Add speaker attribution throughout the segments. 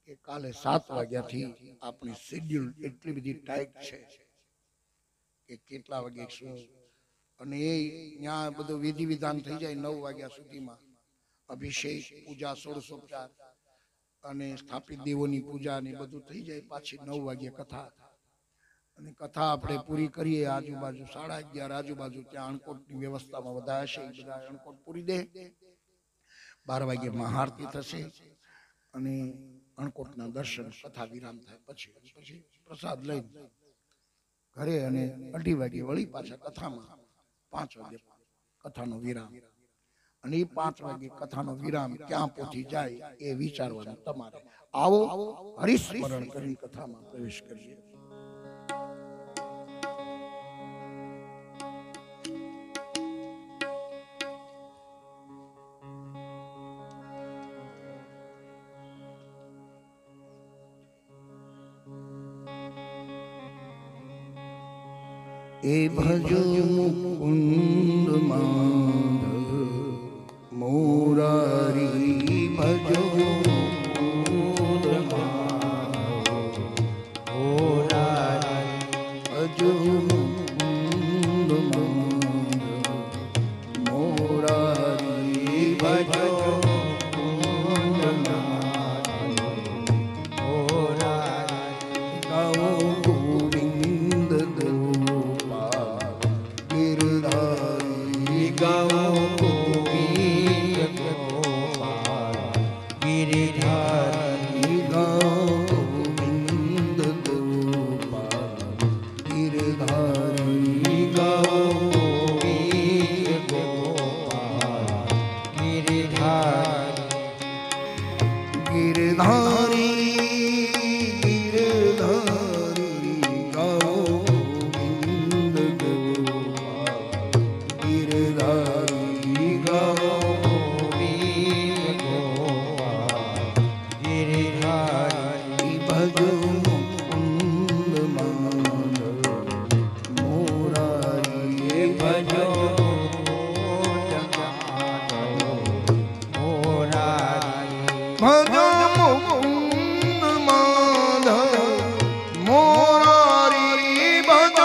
Speaker 1: કે કાલે 7 વાગ્યાથી આપણી શેડ્યુલ એટલી બધી ટાઈટ છે કે કેટલા વાગે શું, અને એ ત્યાં બધું વિધિ વિધાન થઈ જાય 9 વાગ્યા સુધીમાં. અભિષેક, પૂજા, ષોડશોપચાર અને સ્થાપિત દેવોની પૂજા ને બધું થઈ જાય. પાછી 9 વાગે કથા, અને કથા આપણે પૂરી કરીએ આજુબાજુ 11:30 આજુબાજુ. ત્યાં અણકોટની વ્યવસ્થામાં બધા હશે, બધા અણકોટ પૂરી દે. 12 વાગે મહાઆરતી થશે અને અણકોટના દર્શન, કથા વિરામ થાય. પછી પ્રસાદ લઈને ઘરે, અને 2:30 વાગે વળી પાછા કથામાં. 5 વાગે કથાનો વિરામ, અને એ 5 વાગે કથાનો વિરામ ક્યાં પહોંચી જાય એ વિચારવાનું તમારે. આવો હરિસ્મરણ કરી કથામાં પ્રવેશ કરીએ. એ ભજો મુકુંદ માધવ મોરારી, ભજો મુકુંદ માધવ મોરારી, ભજો મુકુંદ માધવ મોરારી, ભજો મુકુંદ માધવ મોરારી. ગાઓ ગોવિંદ ગિરધારી, ગાઓ ગોવિંદ ગોપાલ ગિરધારી, ગાઓ ગોવિંદ ગોપાલ ગિરધારી, ગાઓ ગોવિંદ ગોપાલ ગિરધારી. ગિરધારી ગિરધારી, ગાઓ ગોવિંદ ગોપાલ ગિરધારી, ગાઓ ગોવિંદ ગોપાલ ગિરધારી. ભજો મુકુંદ માધવ મોરારી, ભજો મુકુંદ માધવ મોરારી, ભજો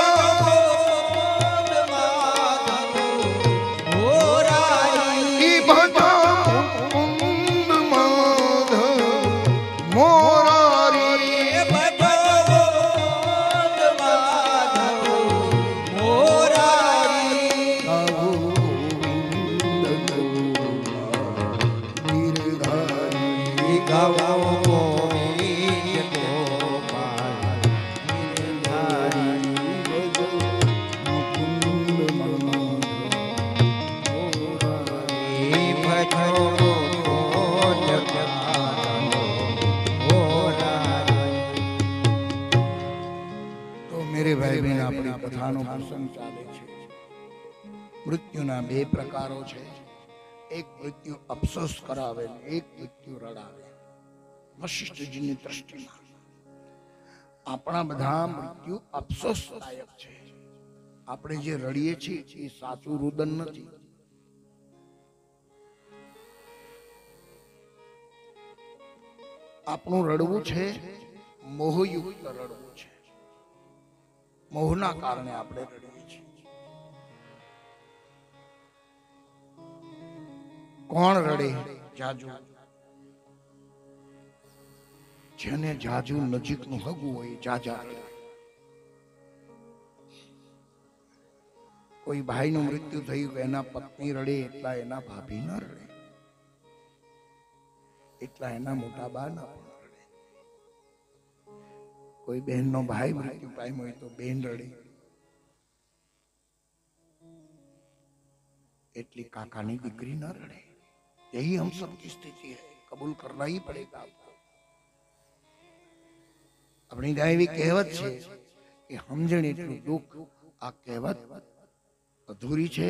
Speaker 1: મુકુંદ માધવ મોરારી, ભજો મુકુંદ માધવ મોરારી, ભજો મુકુંદ માધવ મોરારી, ભજો મુકુંદ માધવ મોરારી. ગાઓ ગોવિંદ ગોપાલ ગિરધારી, ગાઓ ગોવિંદ ગોપાલ ગિરધારી, ભજો મુકુંદ માધવ મોરારી, ભજો મુકુંદ માધવ મોરારી. તો મેરે ભાઈ બહેન, આપણી કથાનો પ્રસંગ ચાલે છે. મૃત્યુના 2 પ્રકારો છે. એક મૃત્યુ અફસોસ કરાવે, એક મૃત્યુ રડાવે. વશિષ્ઠજીની દ્રષ્ટિમાં આપણા બધા મૃત્યુ અફસોસદાયક છે. આપણે જે રડીએ છીએ એ સાચું રુદન નથી. આપણું રડવું છે મોહયુક્ત રડવું છે. મોહના કારણે આપણે રડીએ છીએ. કોણ રડે? જાજુ. જેને જાજુ નજીકનું હગું હોય જાજા રડે. કોઈ ભાઈનું મૃત્યુ થયું, એના પત્ની રડે એટલા એના ભાભી ન રડે, એટલા એના મોટા બા ન રડે. કોઈ બહેનનો ભાઈ મૃત્યુ પામ્યો હોય તો બહેન રડે, એટલી काका ની દીકરી न रड़े। यही हम सब की स्थिति है, कबूल करना ही पड़ेगा आपको। अपनी दैवी कहेवत है कि समझण एटલું દુઃખ, આ કહેવત અધૂરી છે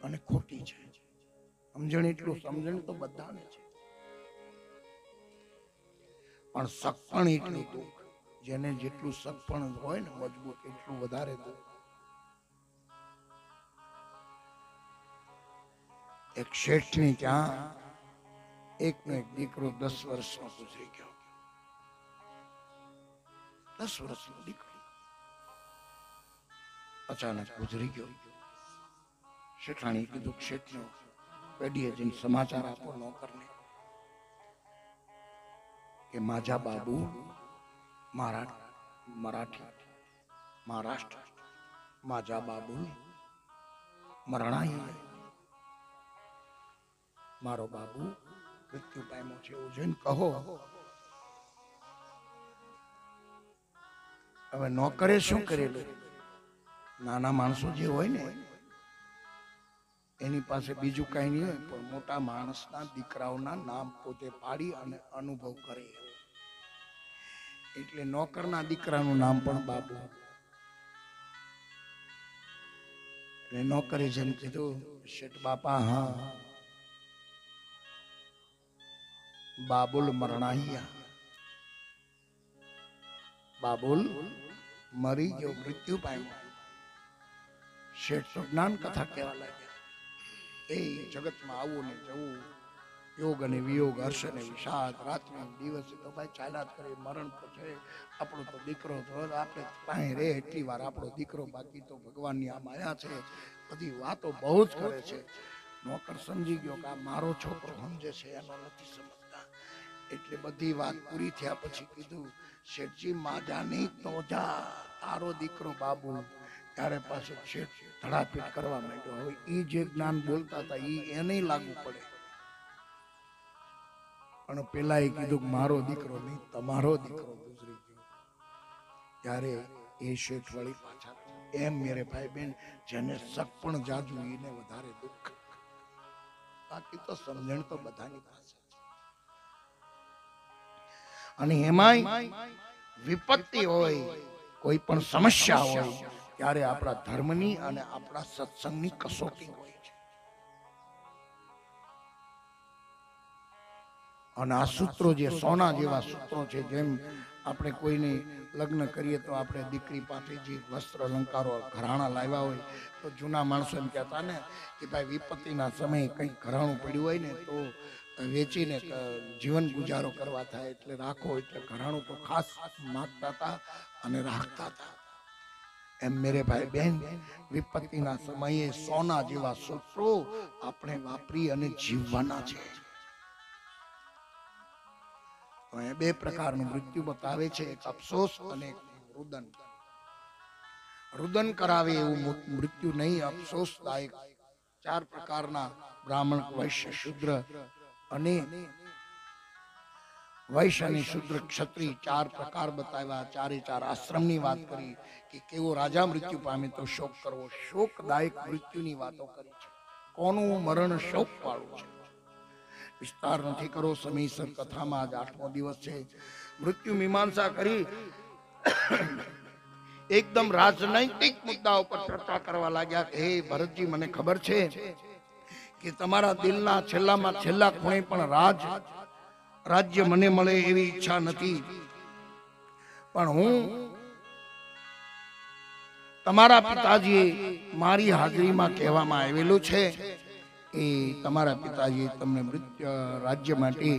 Speaker 1: અને ખોટી છે। સમજણ એટલું સમજણ તો બધાને છે, પણ સક્ષણ એટલું દુઃખ, જેને જેટલું સક્ષણ હોય ને મજબૂત એટલું વધારે દુઃખ। एक શેઠની ત્યાં એકનો એક દીકરો 10 વર્ષનો ગુજરી ગયો। 10 વર્ષનો દીકરો અચાનક ગુજરી ગયો. શેઠાણી કીધું, શેઠનો પેઢીએ જઈને સમાચાર આપો નોકરને કે માજા બાબુ મહારાષ્ટ્ર માજા બાબુ મરણાઈ, મારો બાબુ મૃત્યુ પામ્યો છે એવું જોઈને કહો. હવે નોકરે શું કરેલું? નાના માણસો જે હોય ને એની પાસે બીજું કઈ નહીં હોય, પણ મોટા માણસના દીકરાઓના નામ પોતે પાડી અને અનુભવ કરે. એટલે નોકરના દીકરાનું નામ પણ બાબુ. એટલે નોકરે જેમ કીધું, શેઠ બાપા, હા બાબુલ મરણાહિયા, બાબુલ મરી ગયો, મૃત્યુ પામ્યો. શેઠ તો જ્ઞાન કથા કહેવા લાગ્યા. એ જગતમાં આવું ને જવું, યોગ અને વિયોગ, હર્ષ અને વિષાદ, રાત્રિ દિવસે તો ભાઈ ચાલ્યા જ કરે. મરણ તો છે. આપણો તો દીકરો તો આપણે પાસે રે એટલી વાર આપણો દીકરો, બાકી તો ભગવાનની આ માયા છે. બધી વાતો બહુ જ કરે છે. નોકર સમજી ગયો કે આ મારો છોકરો સમજે છે, એનો નથી સમજતા. એટલે બધી વાત પૂરી થયા પછી કીધું, શેઠજી માજા નહીં તો જા, તારો દીકરો બાબુ. ત્યારે પાછો શેઠ ધડાપીટ કરવા માંડ્યો. હવે એ જે જ્ઞાન બોલતા હતા એને લાગુ પડે. પણ પેલા એ કીધું મારો દીકરો નહીં, તમારો દીકરો ગુજરી ગયો. ત્યારે એ શેઠ વળી પાછા, એમ મેરે ભાઈ બેન, જેને શક પણ જાજુ એને વધારે દુઃખ. બાકી તો સમજણ તો બધાની પાસે છે. અને એમાંય વિપત્તિ હોય, કોઈ પણ સમસ્યા હોય, ત્યારે આપણા ધર્મની અને આપણા સત્સંગની કસોટી હોય છે. અને આ સૂત્રો જે સોના જેવા સૂત્રો છે, જેમ આપણે કોઈને લગ્ન કરીએ તો આપણે દીકરી પાસે જે વસ્ત્ર અલંકારો ઘરાણા લાવ્યા હોય તો જૂના માણસો એમ કહેતા ને કે ભાઈ વિપત્તિના સમયે કંઈક ઘરાણું પડ્યું હોય ને તો વેચીને જીવન ગુજારો કરવા થાય, એટલે રાખો. એટલે ઘરાણું તો ખાસ માગતા હતા અને રાખતા હતા. એમ મેરે ભાઈ બહેન, વિપત્તિના સમયે સોના જેવા સૂત્રો આપણે વાપરી અને જીવવાના છે. બે પ્રકારનું મૃત્યુ બતાવે છે, એક અફસોસ અને એક રુદન. રુદન કરાવે એવું મૃત્યુ નહીં, અફસોસદાયક. 4 પ્રકારના બ્રાહ્મણ, વૈશ્ય, શૂદ્ર અને વૈશ્ય અને શૂદ્ર ક્ષત્રિય 4 પ્રકાર બતાવ્યા. 4 આશ્રમની વાત કરી કે કેવો રાજા મૃત્યુ પામે તો શોક કરવો. શોકદાયક મૃત્યુની વાતો કરી છે. કોનું મરણ શોક વાળું છે, વિસ્તાર નથી કરો. સમયસર કથામાં આજ 8મો દિવસ છે. મૃત્યુ મીમાંસા કરી એકદમ રાજનૈતિક મુદ્દાઓ પર ચર્ચા કરવા લાગ્યા. હે ભરતજી, મને ખબર છે કે તમારા દિલના છેલ્લામાં છેલ્લા ખૂણે પણ રાજ્ય મને મળે એવી ઈચ્છા નથી, પણ હું તમારા પિતાજીએ મારી હાજરીમાં કહેવામાં આવેલું છે એ તમારા પિતાજીએ તમને રાજ્ય માટે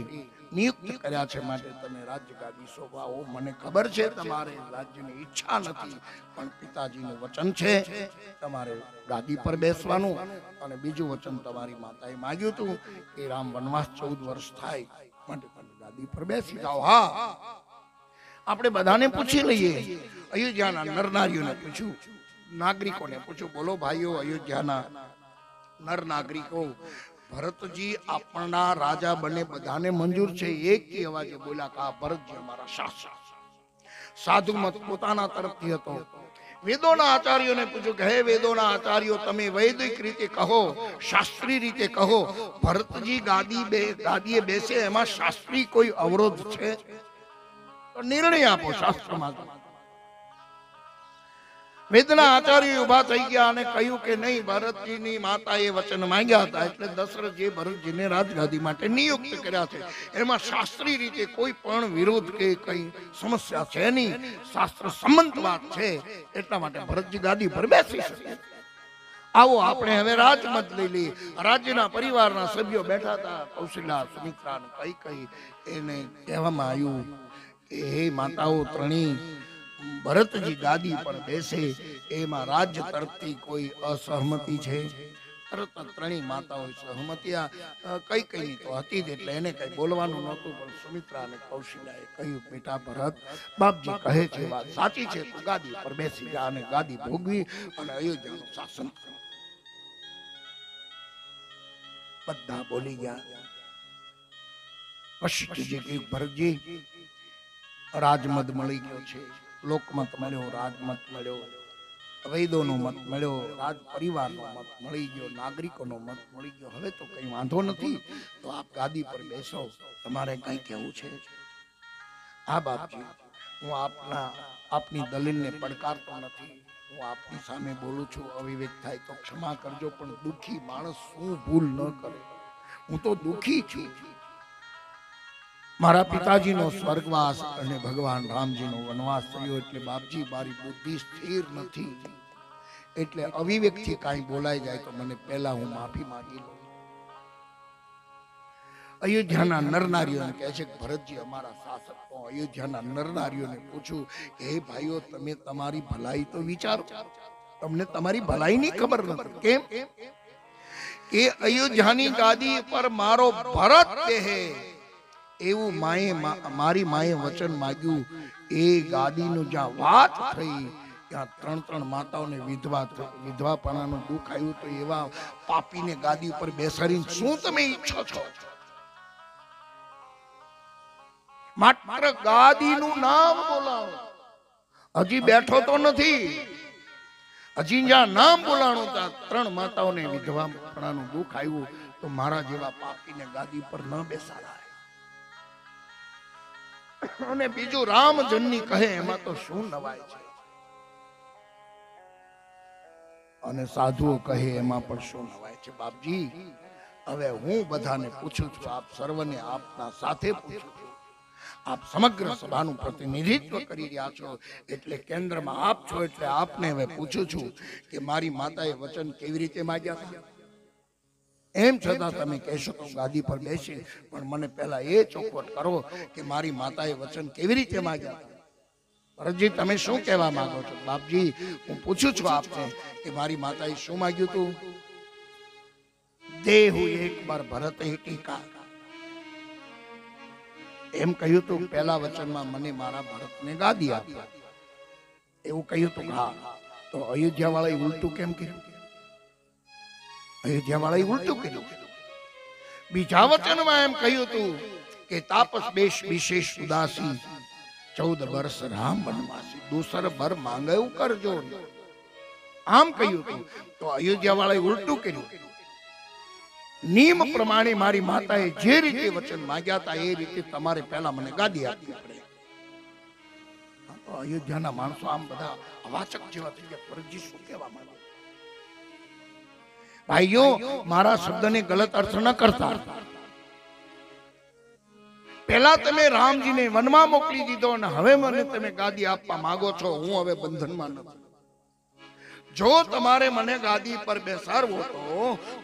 Speaker 1: નિયુક્ત કર્યા છે, માટે તમે રાજ્ય ગાદી શોભાવો. મને ખબર છે તમારે રાજ્યની ઈચ્છા નથી, પણ પિતાજીનું વચન છે તમારે ગાદી પર બેસવાનું. અને બીજું વચન તમારી માતાએ માંગ્યું હતું કે રામ વનવાસ 14 વર્ષ થાય, માટે તમે ગાદી પર બેસી જાઓ. હા, આપણે બધાને પૂછી લઈએ. અયોધ્યાના નરનારીઓને પૂછ્યું, નાગરિકોને પૂછ્યું, બોલો ભાઈઓ, અયોધ્યાના નર નાગરિકો, ભરતજી આપણા રાજા બને બધાને મંજૂર છે? એક અવાજે બોલ્યા કે ભરતજી અમારા શાસક. સાધુ મત પોતાના તરફથી હતો. વેદોના આચાર્યોને પૂછ્યું કે હે વેદોના આચાર્યો, તમે વૈદિક રીતે કહો, શાસ્ત્રી રીતે કહો, ભરતજી ગાદીએ બેસે એમાં શાસ્ત્રી કોઈ અવરોધ છે? તો નિર્ણય આપો શાસ્ત્રમાં. વેદના આચાર્ય ઉભા થઈ ગયા અને કહ્યું કે નહીં, ભરતજીની માતાએ વચન માંગ્યા હતા, એટલે દશરથજીએ ભરતજીને રાજગાદી માટે નિયુક્ત કર્યા છે. એમાં શાસ્ત્રીય રીતે કોઈ પણ વિરોધ કે કઈ સમસ્યા છે નહીં, શાસ્ત્ર સંમત વાત છે, એટલા માટે ભરતજી ગાદી પર બેસી શકે. આવો આપણે હવે રાજમત લઈ લઈએ. રાજ્યના પરિવારના સભ્યો બેઠા હતા. કૌશલ્યા, સુમિત્રા કઈ એને કહેવામાં આવ્યું કે હે માતાઓ ત્રણેય, ભરતજી ગાદી પર બેસે એમાં રાજ્ય તરફથી કોઈ અસહમતિ છે? તરત ત્રણેય માતાઓ સહમતી કઈ કઈ તો હતી જ, એટલે એને કઈ બોલવાનું નહોતું. પણ સુમિત્રા અને કૌશલ્યાએ કહ્યું, બેટા ભરત, બાપજી કહે છે વાત સાચી છે, તું ગાદી પર બેસી જા અને ગાદી ભોગવી અને અયોધ્યાનું શાસન કર. બધા બોલી ગયા. વશિષ્ઠજી કહ્યું, ભરતજી, રાજમત મળી ગયો છે, લોકમત મળ્યો, રાજમત મળ્યો, વૈદોનો મત મળ્યો, રાજ પરિવારનો મત મળી ગયો, નાગરિકોનો મત મળી ગયો. હવે તો કઈ વાંધો નથી, તો આપ ગાદી પર બેસો. તમારે કઈ કહેવું છે? હા બાપજી, હું આપની દલીલને પડકારતો નથી, હું આપની સામે બોલું છું. અવિવેક થાય તો ક્ષમા કરજો, પણ દુઃખી માણસ શું ભૂલ ન કરે? હું તો દુઃખી છું. મારા પિતાજીનો સ્વર્ગવાસ અને ભગવાન રામજીનો વનવાસ થયો, એટલે બાપજી મારી બુદ્ધિ સ્થિર નથી, એટલે અવિવેકથી કાંઈ બોલાઈ જાય તો મને પહેલા હું માફી માંગી લઉં. અયોધ્યાના નરનારીઓને કહે છે કે ભરતજી અમારા શાસક, તો અયોધ્યાના નરનારીઓને પૂછું કે હે ભાઈઓ, તમે તમારી ભલાઈ તો વિચારો, તમને તમારી ભલાઈની ખબર નથી. કેમ કે અયોધ્યાની ગાદી પર મારો ભરત બેહે એવું મારી માએ વચન માંગ્યું. એ ગાદીનું જ્યાં વાત થઈ ત્યાં ત્રણ માતાઓને વિધવાપણાનું દુઃખ આવ્યું. તો એવા પાપીને ગાદી ઉપર બેસાડીને શું તમે ઈચ્છો છો? માત્ર ગાદીનું નામ બોલાવો. હજી બેઠો તો નથી, હજી જ્યાં નામ બોલાણું ત્યાં ત્રણ માતાઓને વિધવાપણાનું દુઃખ આવ્યું. તો મારા જેવા પાપીને ગાદી પર ન બેસાડાય. અને બીજું રામ જન્મી કહે એમાં તો શું નવાય છે, અને સાધુઓ કહે એમાં પણ શું નવાય છે. બાપજી, હવે હું બધાને પૂછું છું, આપ સર્વને આપના સાથે પૂછું છું. આપ સમગ્ર સભાનું પ્રતિનિધિત્વ કરી રહ્યા છો, એટલે કેન્દ્રમાં આપ છો, એટલે આપને હવે પૂછું છું કે મારી માતાએ વચન કેવી રીતે માંગ્યા હતા? એમ છતાં તમે કહેશો તો ગાદી પર બેસી, પણ મને પહેલા એ ચોખવટ કરો કે મારી માતાએ વચન કેવી રીતે માંગ્યા? ભરતજી, તમે શું કહેવા માંગો છો? બાપજી, હું પૂછું છું આપને કે મારી માતાએ શું માંગ્યું હતું? દેહુ એક બાર ભરત ટીકા, એમ કહ્યું હતું. પહેલા વચનમાં મને મારા ભરતને ગાદી આપી, એવું કહ્યું હતું. હા, તો અયોધ્યા વાળાએ ઉલટું કેમ કર્યું? અયોધ્યા વાળાએ ઉલટું કર્યું. બીજા વચનમાં એમ કહ્યું હતું કે તાપસ બેશ વિશેષ ઉદાસી, 14 વર્ષ રામ વનવાસી, દૂસર ભર માંગયું કરજો, આમ કહ્યું હતું. તો અયોધ્યા વાળાએ ઉલટું કર્યું. નિયમ પ્રમાણે મારી માતાએ જે રીતે વચન માંગ્યા હતા એ રીતે તમારે પહેલા મને ગાદી આપવી પડે. અયોધ્યાના માણસો આમ બધા અવાચક જેવા થઈ ગયા. ભરતજી શું કહેવા માંગે? ભાઈઓ, મારા શબ્દને ગલત અર્થ ન કરતા. પહેલા તમે રામજીને વનમાં મોકલી દીધો અને હવે મને તમે ગાદી આપવા માંગો છો. હું હવે બંધનમાં નથી. જો તમારે મને ગાદી પર બેસાડવો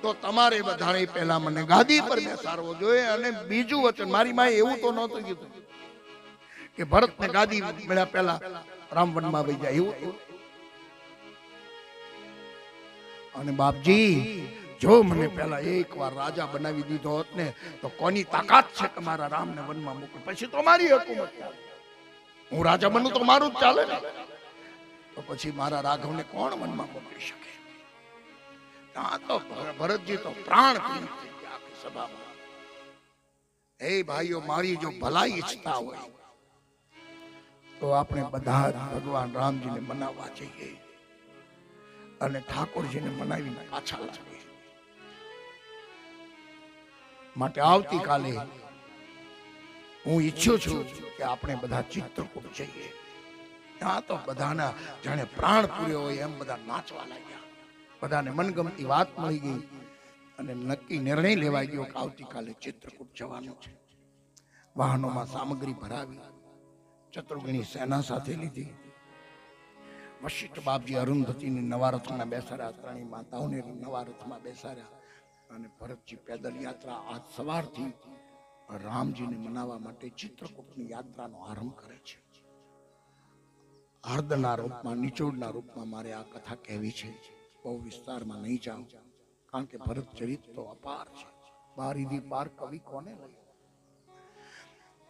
Speaker 1: તો તમારે બધાને પહેલા મને ગાદી પર બેસાડવો જોઈએ. અને બીજું વચન, મારી માએ એવું તો નહોતું કીધું કે ભરતને ગાદી મળ્યા પહેલા રામવનમાં વહી જાય, એવું. અને બાપજી, જો મને પહેલા એકવાર રાજા બનાવી દીધો હોત ને, તો કોની તાકાત છે કે મારા રામને વનમાં મોકલે? પછી તો મારી હુકુમત ચાલે. હું રાજા બનું તો મારું જ ચાલે ને. તો પછી મારા રાઘવને કોણ વનમાં મોકલી શકે? ત્યાં તો ભરતજી તો પ્રાણ પીડી થઈ ગયા આખી સભામાં. હે ભાઈઓ, મારી જો ભલાઈ ઈચ્છતા હોય તો આપણે બધા ભગવાન રામજીને મનાવવા જઈએ અને ઠાકોરજીને મનાવીને પાછા લાવીએ. માટે આવતીકાલે હું ઈચ્છું છું કે આપણે બધા ચિત્રકૂટ જઈએ. ત્યાં તો બધાના જાણે પ્રાણ પૂર્યો હોય એમ બધા નાચવા લાગ્યા. બધાને મનગમતી વાત મળી ગઈ અને નક્કી નિર્ણય લેવાઈ ગયો કે આવતીકાલે ચિત્રકૂટ જવાનું છે. વાહનોમાં સામગ્રી ભરાવી, ચતુર્ગણી સેના સાથે લીધી. વશિષ્ઠ બાપજી અરુંધતીને નવા રથમાં બેસાડ્યા, ત્રણેય માતાઓને નવા રથમાં બેસાડ્યા અને ભરતજી પેદલ યાત્રા આજ સવારથી રામજીને મનાવવા માટે ચિત્રકૂટની યાત્રાનો આરંભ કરે છે. હળદના રૂપમાં, નિચોડના રૂપમાં મારે આ કથા કહેવી છે. બહુ વિસ્તારમાં નહીં જાઉં, કારણ કે ભરત ચરિત તો અપાર છે. બારીદી પાર કવિ કોને લઈ?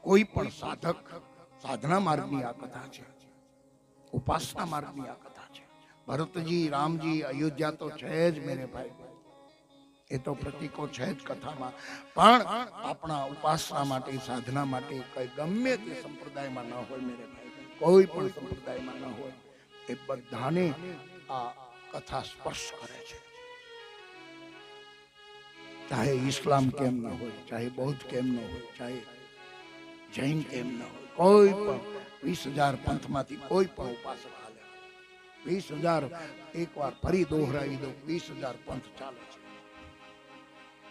Speaker 1: કોઈ પણ સાધક સાધના માર્ગની આ કથા છે, ઉપાસના માર્ગની આ કથા છે. ભરતજી, રામજી, અયોધ્યા તો છે જ મેરે ભાઈ, એ તો પ્રતીકો છે જ કથામાં, પણ આપણા ઉપાસના માટે, સાધના માટે કઈ ગમે તે સંપ્રદાયમાં ન હોય મેરે ભાઈ, કોઈ પણ સંપ્રદાયમાં ન હોય, એ બધાને આ કથા સ્પર્શ કરે છે. ચાહે ઇસ્લામ કેમ ન હોય, ચાહે બૌદ્ધ કેમ ન હોય, ચાહે જૈન કેમ ન હોય, કોઈ પણ 20,000 પંથમાંથી કોઈ પણ ઉપાસક હાલે, 20,000 એકવાર ફરી દોહરાવી દો, 20,000 પંથ ચાલે છે.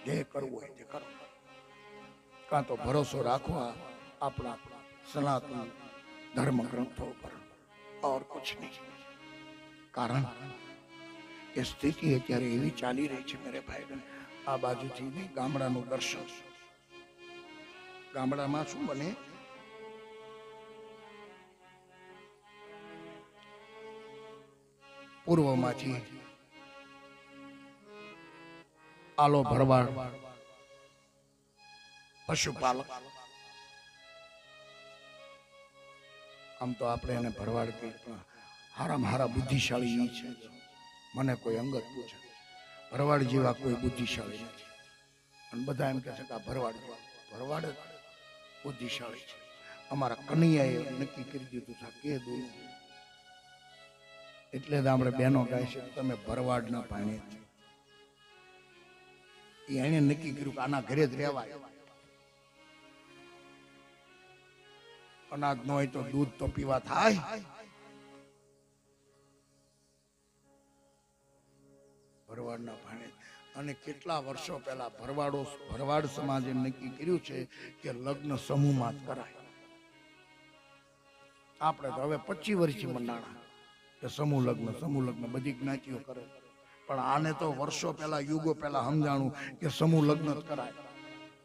Speaker 1: જે કરવું હોય તે કરો, કાં તો ભરોસો રાખો આપણા સનાતન ધર્મ ગ્રંથો પર, और कुछ नहीं. કારણ એ સ્થિતિ અત્યારે એવી ચાલી રહી છે મેરે ભાઈ. આ બાજુથી ગામડાનું દર્શન, ગામડામાં શું બને, પૂર્વમાંથી આલો ભરવાડ પશુપાલક, આમ તો આપણે એને ભરવાડ કહીએ, પણ હારામાં હારા બુદ્ધિશાળી છે. મને કોઈ અંગત પૂછે, ભરવાડ જેવા કોઈ બુદ્ધિશાળી નથી, અને બધા એમ કહે છે કે આ ભરવાડ ભરવાડ જ બુદ્ધિશાળી છે. અમારા કનૈયાએ નક્કી કરી દીધું છે કે દો, એટલે જ આપણે બહેનો કહે છે તમે ભરવાડ ના પાણી, એને નક્કી કર્યું કે આના ઘરે જ રહેવાય. અનાજ ન હોય તો દૂધ તો પીવા થાય. ભરવાડના ભાણે, અને કેટલા વર્ષો પહેલા ભરવાડ સમાજે નક્કી કર્યું છે કે લગ્ન સમૂહમાં જ કરાય. આપણે તો હવે 25 વર્ષથી મંડાણા કે સમૂહ લગ્ન બધી જ્ઞાતિઓ કરે, પણ આને તો વર્ષો પહેલા, યુગો પહેલા સમજાણું કે સમૂહ લગ્ન જ કરાય.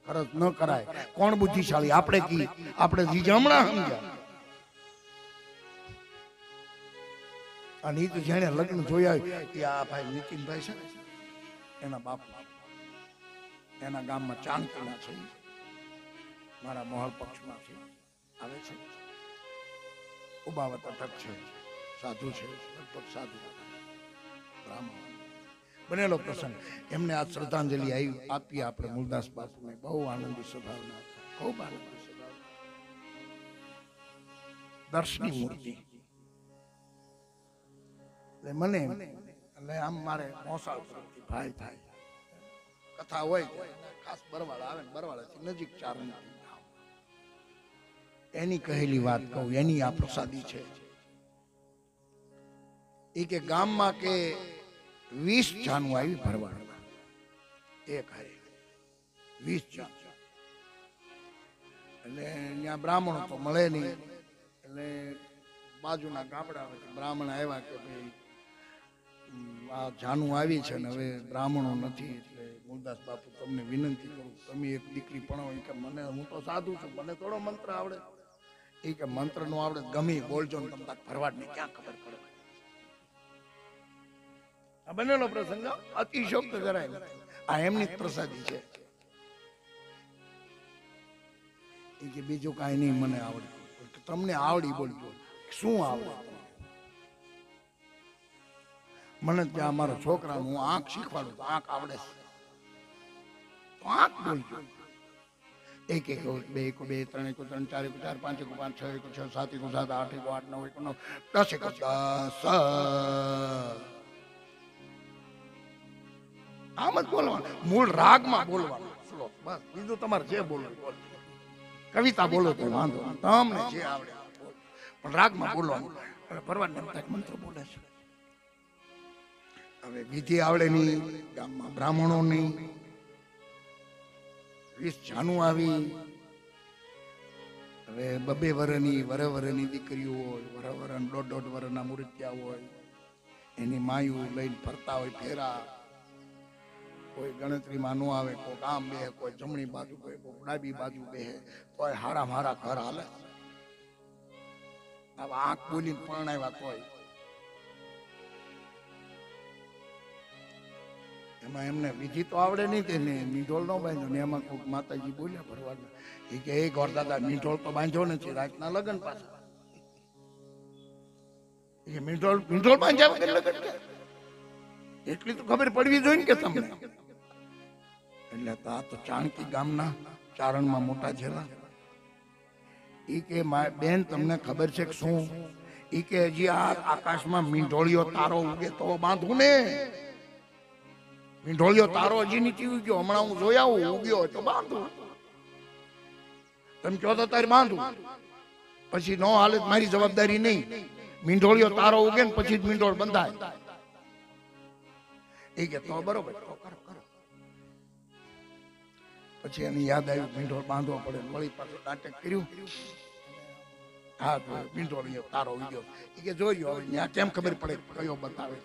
Speaker 1: ખરચ ન કરાય. કોણ બુદ્ધિશાળી? આપણે કી, આપણે જીજે હમણાં સમજ્યા. અને એ તો જેને લગ્ન જોયા કે આ ભાઈ નીતિનભાઈ છે, એના બાપુ, એના ગામમાં ચાંદકીના છે, મારા મોહલ પક્ષમાં છે, આવે છે, ઉબાવત અટક છે, સાધુ છે, લગભગ સાધુ બ્રાહ્મણ. બનેલો પ્રસંગ. એમને આ શ્રદ્ધાંજલિ આપી આપણે મૂળદાસ બાપુને. બહુ આનંદી સ્વભાવના, ખૂબ આનંદી સ્વભાવ, દર્શની મૂર્તિ. એટલે મને એટલે આમ મારે મોસાળ તરફથી ભાઈ થાય, કથા હોય ખાસ બરવાળા આવે ને, બરવાળાથી નજીક 4 મિનિટ. એની કહેલી વાત કહું, એની આ પ્રસાદી છે. એ કે ગામમાં કે 20 જાનું આવી ભરવાડમાં, એક હારે 20 જાન. એટલે ત્યાં બ્રાહ્મણો તો મળે નહીં, એટલે બાજુના ગામડા બ્રાહ્મણ આવ્યા કે ભાઈ આ જાનું આવી છે ને હવે બ્રાહ્મણો નથી, એટલે મૂળદાસ બાપુ તમને વિનંતી કરું, તમે એક દીકરી ભણો. કે મને, હું તો સાધુ છું, મને થોડો મંત્ર આવડે. એ કે મંત્ર નો આવડે ગમે બોલજો ને, તમને ભરવાડને ક્યાં ખબર પડે. આ બનેલો પ્રસંગ અતિશોક્ત જરાય, આ એમની જ પ્રસાદી છે. એ કે બીજું કાંઈ નહીં મને આવડતું. તમને આવડી બોલજો. શું આવડે? મને ત્યાં અમારો છોકરાનું હું આંખ શીખવાડું તો આંખ આવડે છે, તો આંખ બોલજો. 1 1 2 1 2 3 1 3 4 1 4 5 1 5 6 1 6 7 1 7 8 1 8 9 1 9 10 1 10. આમ જ બોલવાનું, મૂળ રાગમાં બોલવાનું. શ્લોક બસ, બીજું તમારે જે બોલવું બોલો. કવિતા બોલો તો વાંધો, તમને જે આવડે પણ રાગમાં બોલવાનું. ભરવાડને મંત્ર બોલે છે. હવે વિધિ આવડે નહીં, ગામમાં બ્રાહ્મણો નહીં, 20 જાનું આવી. હવે 2 વર્ષની વરવરની દીકરીઓ હોય, વરવરન 1.5 વર્ષના મૂર્ત્યા હોય, એની માયું લઈને ફરતા હોય ફેરા. કોઈ ગણતરીમાં ન આવે, કોઈ આમ બેહે, કોઈ જમણી બાજુ, કોઈ ડાબી બાજુ બેહે, કોઈ હારા મારા ઘર હાલે. આવા આંખ બોલીને પરણાવ્યા તોય એમાં એમને વિધિ તો આવડે નહીં તેને મીંઢોળ ન બાંધ્યો ને એમાં કોઈક માતાજી બોલ્યા ભરવાડના એ કે એ ગોરદાદા મીંઢોળ તો બાંધ્યો નથી રાતના લગ્ન પાછા એ મીંઢોળ બાંધ્યા વગર લગ્ન કે એટલી તો ખબર પડવી જોઈએ ને કે તમને એટલે આ તો ચાણકી ગામના ચારણમાં મોટા છેલા ઈ કે બેન તમને ખબર છે કે શું ઈ કે હજી આ આકાશમાં મીંઢોળિયો તારો ઉગે તો બાંધું ને મીંઢોળિયો તારો હજી નથી ઉગ્યો હમણાં હું જોઈ આવું ઉગ્યો તો બાંધું તમે કહો તો તારે બાંધું પછી નો હાલત મારી જવાબદારી નહીં મીંઢોળિયો તારો ઉગે ને પછી જ મીંઢોળ બંધાય એ કે તો બરોબર તો કરો કરો પછી એને યાદ આવ્યું મીંઢોળ બાંધવો પડે વળી પાછું નાટક કર્યું હા મીંઢોળિયો તારો ઉગ્યો એ કે જોયો હવે ત્યાં કેમ ખબર પડે કયો બતાવે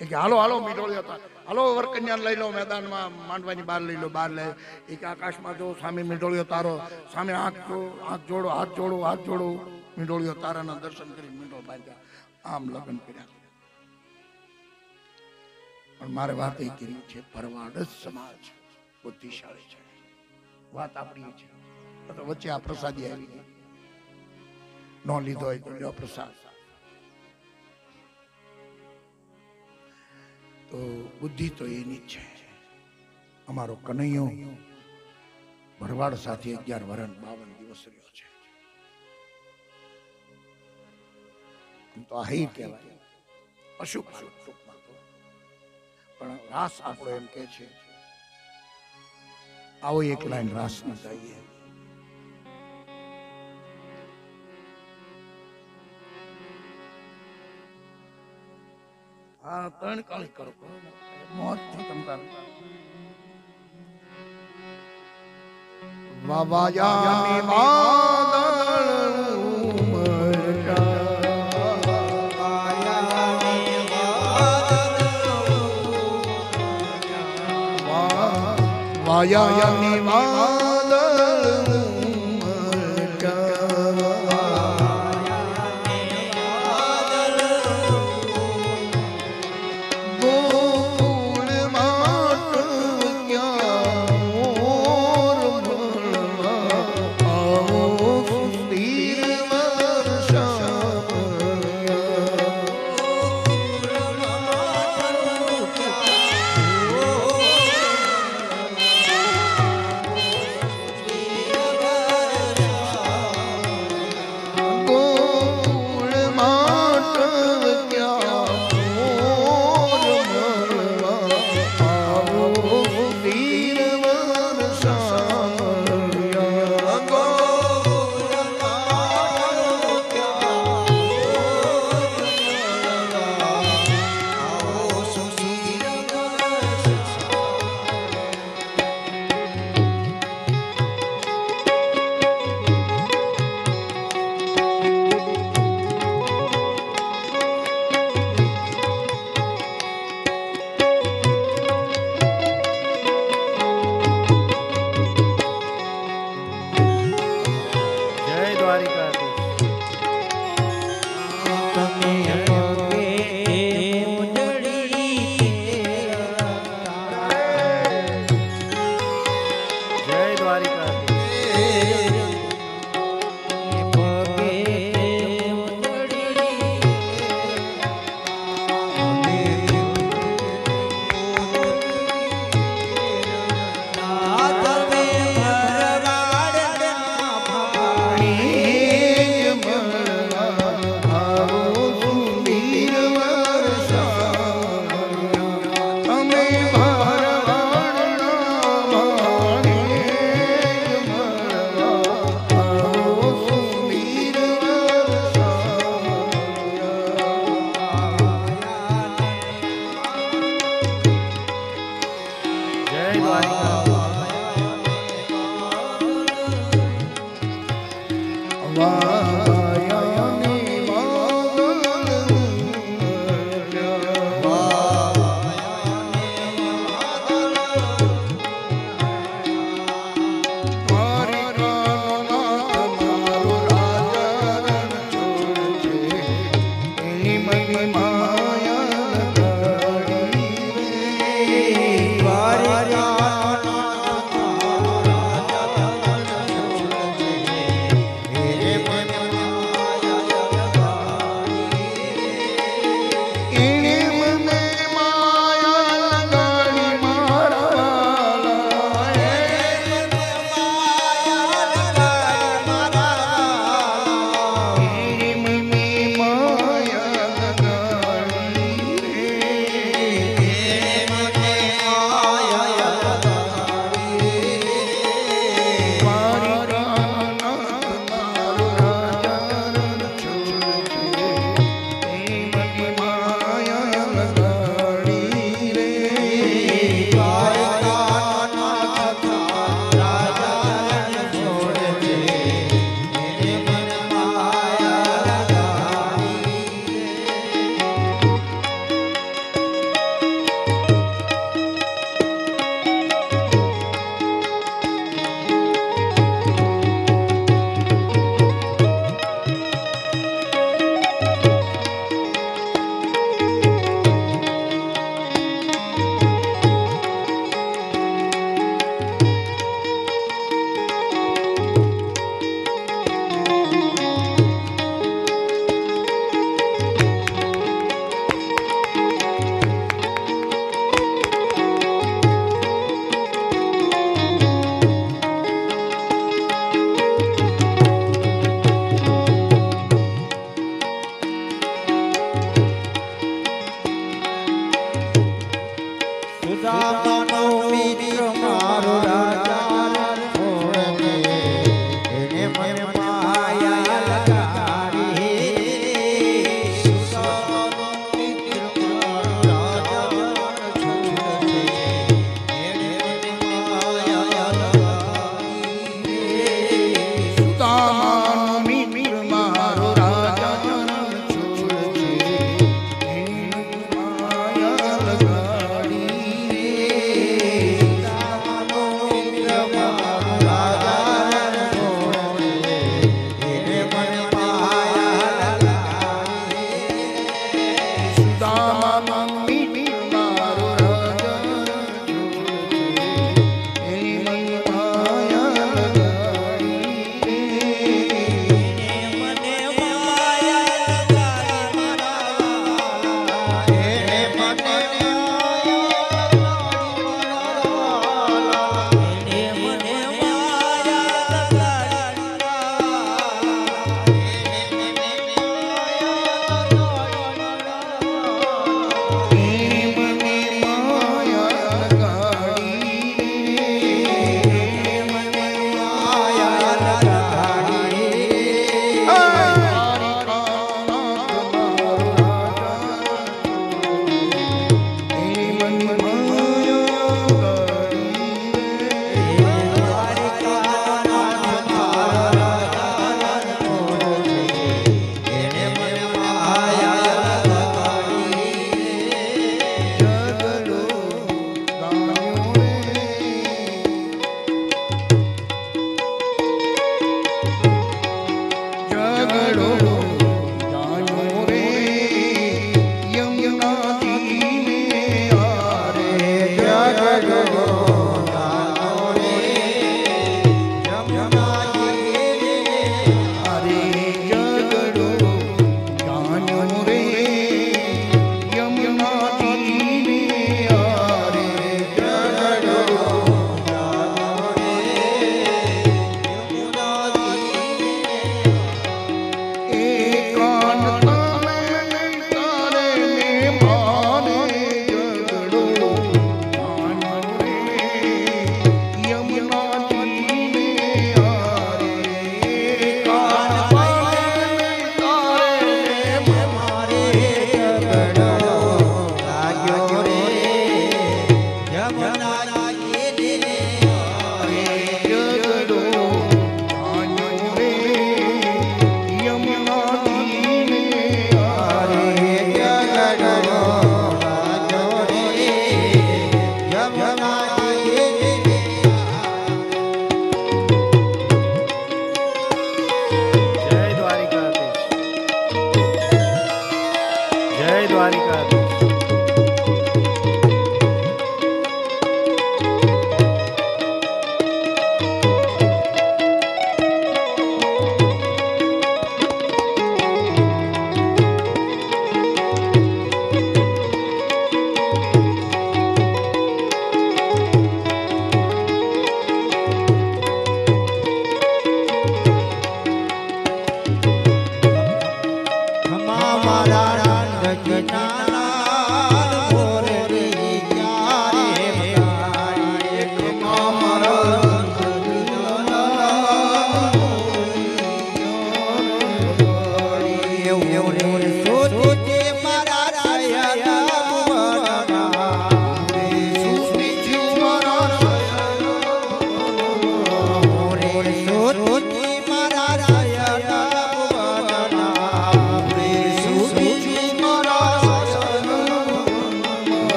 Speaker 1: એ કે હાલો હાલો મીંઢોળિયો હાલો વરકન્યાને લઈ લો મેદાનમાં માંડવાની બહાર લઈ લો બહાર લે એ કે આકાશમાં જો સામે મીંઢોળિયો તારો સામે આંખ જોડો હાથ જોડો હાથ જોડો મીંઢોળિયો તારાના દર્શન કરી મીંઢોળ બાંધ્યા આમ લગ્ન કર્યા પણ મારે વાત એ કરી છે ભરવાડ જ સમાજ બુદ્ધિશાળી છે વાત આપણી છે તો વચ્ચે આ પ્રસાદી આવી ગઈ નો લીધો હોય તો લ્યો પ્રસાદ તો બુદ્ધિ તો એની જ છે અમારો કનૈયો ભરવાડ સાથે 11 વર્ષ 52 દિવસ રહ્યો છે તો આ હી કહેવાય પશુ ટૂંકમાં તો પણ રાસ આપણો એમ કે છે આવો એક લાઈન રાસ ન ગાઈએ હા ત્રણ કાળી કરો મોત થી તમતાર વાવાયાની વાદળ ઉમટા વાયાની વાદળ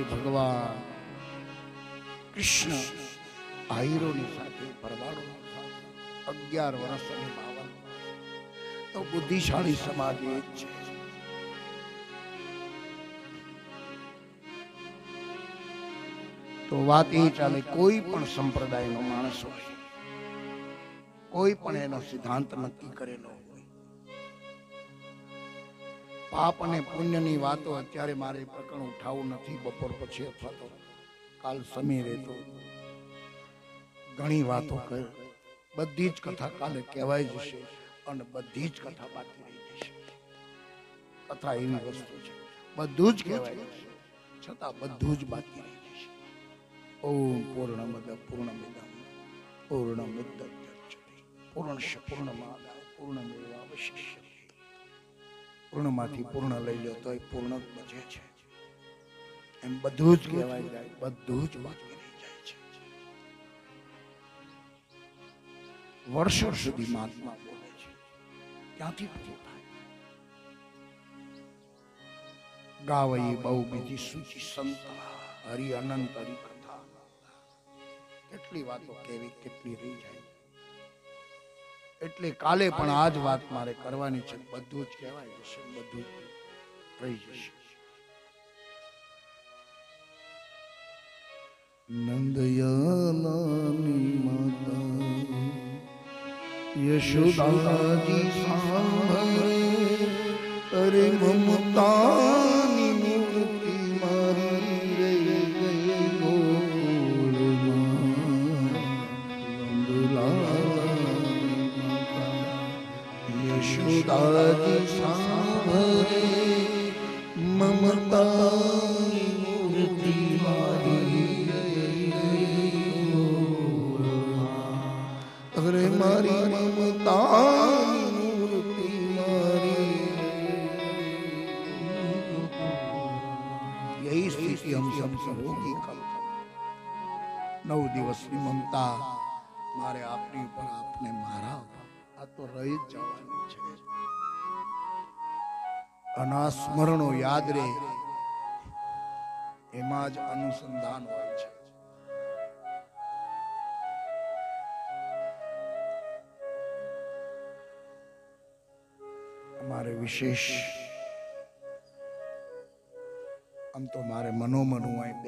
Speaker 1: ભગવાન કૃષ્ણ આયરોની સાથે પરવાળો 11 વર્ષ અને 52 તો બુદ્ધિશાળી સમાજ એ જ છે. તો વાત એ ચાલે, કોઈ પણ સંપ્રદાયનો માણસ હોય, કોઈ પણ એનો સિદ્ધાંત નક્કી કરેલો હોય, પાપ અને પુણ્યની વાતો અત્યારે મારે પ્રકરણ ઉઠાવવું નથી. બપોર પછી અથવા તો કાલ સમય રહેતો ઘણી વાતો કહે, બધી જ કથા કાલે કહેવાય જશે અને બધી જ કથા બાકી રહી જશે. કથા એવી વસ્તુ છે, બધું જ કહેવાય જશે છતાં બધું જ બાકી રહી જશે. ઓમ પૂર્ણમદ પૂર્ણમિદં પૂર્ણમુદચ્યતે પૂર્ણસ્ય પૂર્ણમાદાય પૂર્ણમેવાવશિષ્યતે. પૂર્ણમાંથી પૂર્ણ લઈ લો તોય પૂર્ણ જ બચે છે. એમ બધું જ કહેવાય જાય, બધું જ બાકી રહી જાય છે. વર્ષો સુધી મહાત્મા બોલે છે, ક્યાંથી પૂરું થાય? ગાવઈ બહુ બીજી સૂચિ સંત હરિ અનંત હરિ કથા. કેટલી વાતો કેવી, કેટલી રહી જાય. એટલે કાલે પણ આ જ વાત મારે કરવાની છે. બધું જ કહેવાય જશે, બધું જ રહી જશે. નંદયાલાની માતા યશોદાજી સાંભળે, અરે મમતાની મૂર્તિ મારી રહી ગઈ ગોકુળમાં. નંદલાલાની માતા યશોદાજી સાંભળે, મમતાની મૂર્તિ મારી અરે મારી મમતાની મૂર્તિ મારી. यही स्थिति हम सब होगी कल. 9 દિવસની મમતા મારે આપની ઉપર, આપને મારા આ તો રહી જ જવાની છે. અના સ્મરણો યાદ રહે, એમાં જ અનુસંધાન હોય છે. મારે વિશેષ આમ તો મારે મનોમન હું અહીં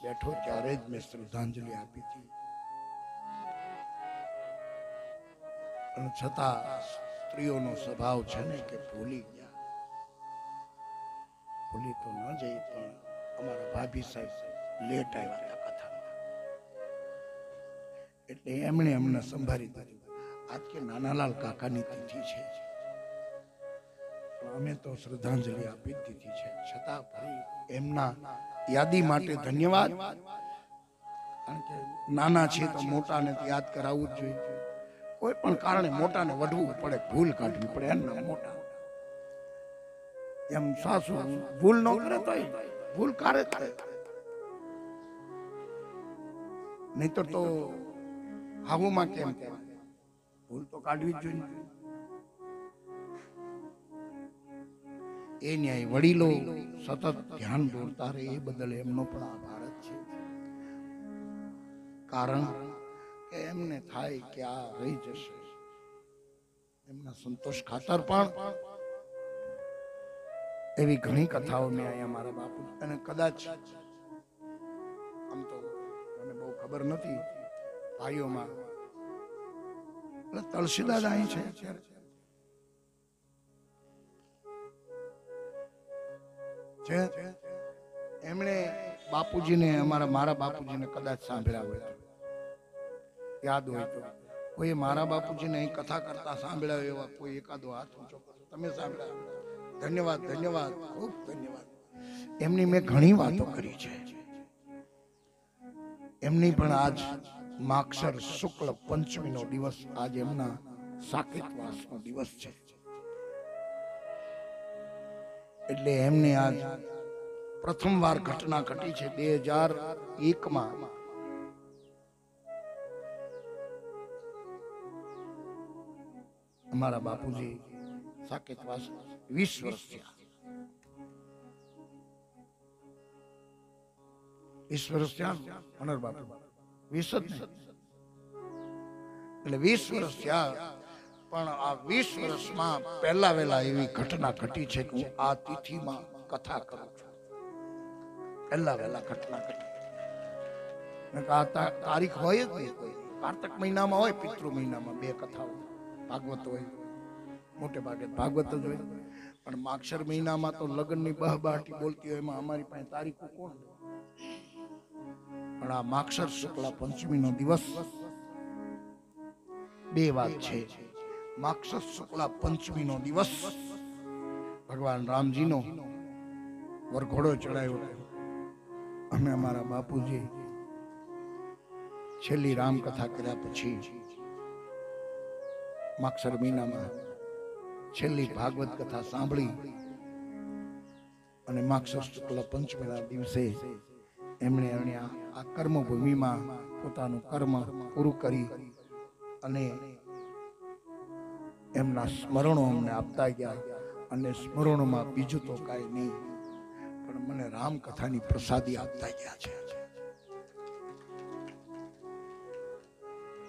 Speaker 1: બેઠો ત્યારે જ મેં શ્રદ્ધાંજલિ આપી હતી, પણ છતાં સ્ત્રીઓનો સ્વભાવ છે ને કે ભૂલી ગયા. ભૂલી તો ન જઈ, પણ અમારા ભાભી સાહેબ લેટ આવ્યા હતા કથામાં, એટલે એમણે અમને સંભાળી દીધું. આજ કે નાનાલાલ કાકાની તિથિ છે, અમે તો શ્રદ્ધાંજલિ આપી દીધી છે. છતાં ફરી એમના યાદી માટે ધન્યવાદ. કારણ કે નાના છે તો મોટાને યાદ કરાવવું જ જોઈએ. કોઈ પણ કારણે મોટાને વઢવું પડે, ભૂલ કાઢવી પડે. એમના મોટા એમ સાસુ ભૂલ ન કરે તો ભૂલ કાઢે જ કરે, નહીતર તો હાવુમાં કેમ કહેવાય, ભૂલ તો કાઢવી જ જોઈએ. એ ન્યાય વડીલો સતત ધ્યાન દોરતા રહે, એ બદલ એમનો પણ આભાર જ છે. કારણ કે એમને થાય કે આ રહી જશે, એમના સંતોષ ખાતર પણ એવી ઘણી કથાઓ મેં અહીંયા મારા બાપુ, અને કદાચ આમ તો મને બહુ ખબર નથી ભાઈઓમાં, તલસીદાસ અહીં છે અત્યારે, એમણે બાપુજીને, મારા બાપુજીને કદાચ સાંભળ્યા હોય, યાદ હોય તો કોઈ મારા બાપુજીને અહીં કથા કરતા સાંભળ્યા એવા કોઈ એકાદો હાથ ઊંચો કરો. તમે સાંભળ્યા? ધન્યવાદ, ધન્યવાદ, ખૂબ ધન્યવાદ. એમની મેં ઘણી વાતો કરી છે. એમની પણ આજ માગસર શુક્લ પંચમીનો દિવસ, આજ એમના સાકેતવાસનો દિવસ છે. એટલે એમને આજ પ્રથમ વાર ઘટના ઘટી છે 2001માં. અમારા બાપુજી સાકેતવાસ 20 વર્ષ થયા, 20 વર્ષ થયા. અનર બાપુ 20 જ એટલે 20 વર્ષ થયા, પણ આ 20 વર્ષમાં પહેલા વહેલા એવી ઘટના ઘટી છે કે હું આ તિથિમાં કથા કરું છું. પહેલા વહેલા ઘટના ઘટી. આ તારીખ હોય જ નહીં કોઈ. કાર્તક મહિનામાં હોય, પિતૃ મહિનામાં 2 કથાઓ ભાગવત હોય, મોટે ભાગે ભાગવત જ હોય. પણ માક્ષર મહિનામાં તો લગ્નની બહબાટી બોલતી હોય, એમાં અમારી પાસે તારીખો કોણ? પણ આ માક્ષર શુક્લા પંચમીનો દિવસ 2 વાત છે. માક્ષર શુક્લા પંચમીનો દિવસ ભગવાન રામજીનો વરઘોડો ચડાયો અને અમારા બાપુજી છેલ્લી રામકથા કર્યા પછી માક્ષર મહિનામાં છેલ્લી ભાગવત કથા સાંભળી અને માક્ષર શુક્લ પંચમીના દિવસે એમણે આ કર્મભૂમિમાં પોતાનું કર્મ પૂરું કરી અને એમના સ્મરણો અમને આપતા ગયા. અને સ્મરણોમાં બીજું તો કાંઈ નહીં, પણ મને રામકથાની પ્રસાદી આપતા ગયા છે.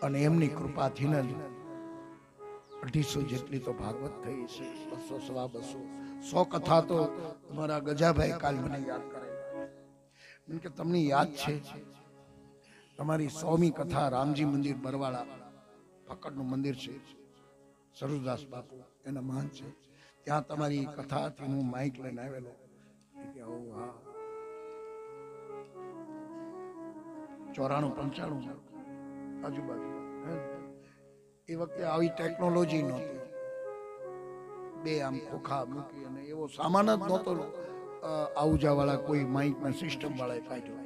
Speaker 1: અને એમની કૃપાથી જ 250 જેટલી તો ભાગવત થઈ છે. 200 સવા 200 100 કથા તો મારા ગજાભાઈ કાલ મને યાદ કરાવી કે તમને યાદ છે તમારી 100મી કથા રામજી મંદિર બરવાળા ફકડનું મંદિર છે, સરુદાસ બાપુ એના મહાન છે, ત્યાં તમારી કથા હતી. હું માઇક લઈને આવેલો. હા 94-95 આજુબાજુ. એ વખતે આવી ટેકનોલોજી નહોતી. 2 આમ ખોખા મૂકી અને એવો સામાન જ નહોતો. આવુજા વાળા કોઈ માઇકમાં સિસ્ટમ વાળા કાઢ્યો.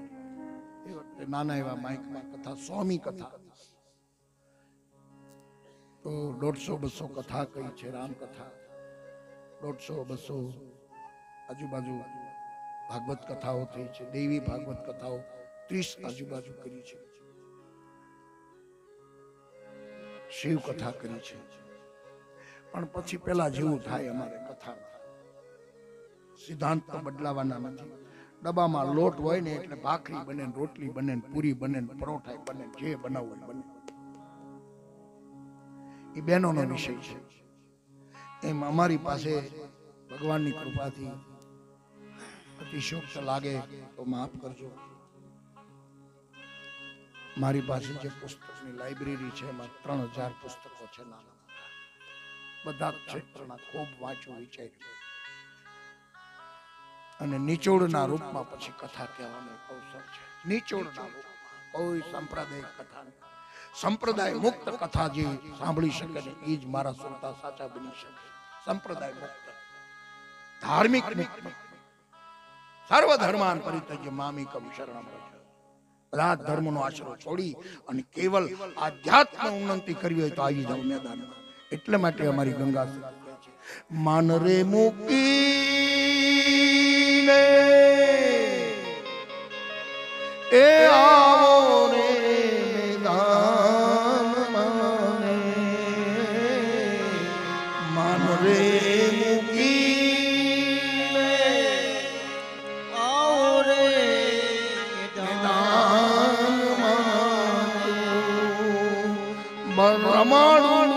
Speaker 1: એ વખતે નાના એવા માઇકમાં કથા 100મી કથા તો 150-200 કથા કહી છે. રામકથા 150-200 આજુબાજુ ભાગવત કથાઓ થઈ છે. દેવી ભાગવત કથાઓ 30 આજુબાજુ કરી છે. શિવ કથા કરી છે. પણ પછી પેલા જેવું થાય અમારે કથામાં. સિદ્ધાંત તો બદલાવાના નથી. ડબ્બામાં લોટ હોય ને એટલે ભાખરી બને, રોટલી બને, પૂરી બને, પરોઠા બને, જે બનાવવું બને. એ બહેનોનો વિષય છે. એમ અમારી પાસે ભગવાનની કૃપાથી અતિશોક્ત લાગે તો માફ કરજો. મારી પાસે જે પુસ્તકની લાઇબ્રેરી છે એમાં 3000 પુસ્તકો છે. નાના બધા ક્ષેત્રના ખૂબ વાંચું વિચાર્યું અને નિચોડના રૂપમાં પછી કથા કહેવાનો અવસર છે. નિચોડના રૂપમાં કોઈ સાંપ્રદાયિક કથા નહીં. સંપ્રદાય મુક્ત કથા જે સાંભળી શકે ને એ જ મારા શ્રોતા સાચા બની શકે. સંપ્રદાય મુક્ત, ધાર્મિક મુક્ત, સર્વ ધર્માન પરિત્યજ્ય મામેકમ શરણમ વ્રજ. બધા ધર્મનો આશરો છોડી અને કેવલ આધ્યાત્મ ઉન્નતિ કરવી હોય તો આવી જાવ મેદાનમાં. એટલે માટે અમારી ગંગા માન રે મૂકીને એ આવો રે મેદાન માન રે મૂકીને આવો રે મેદાન રમાડું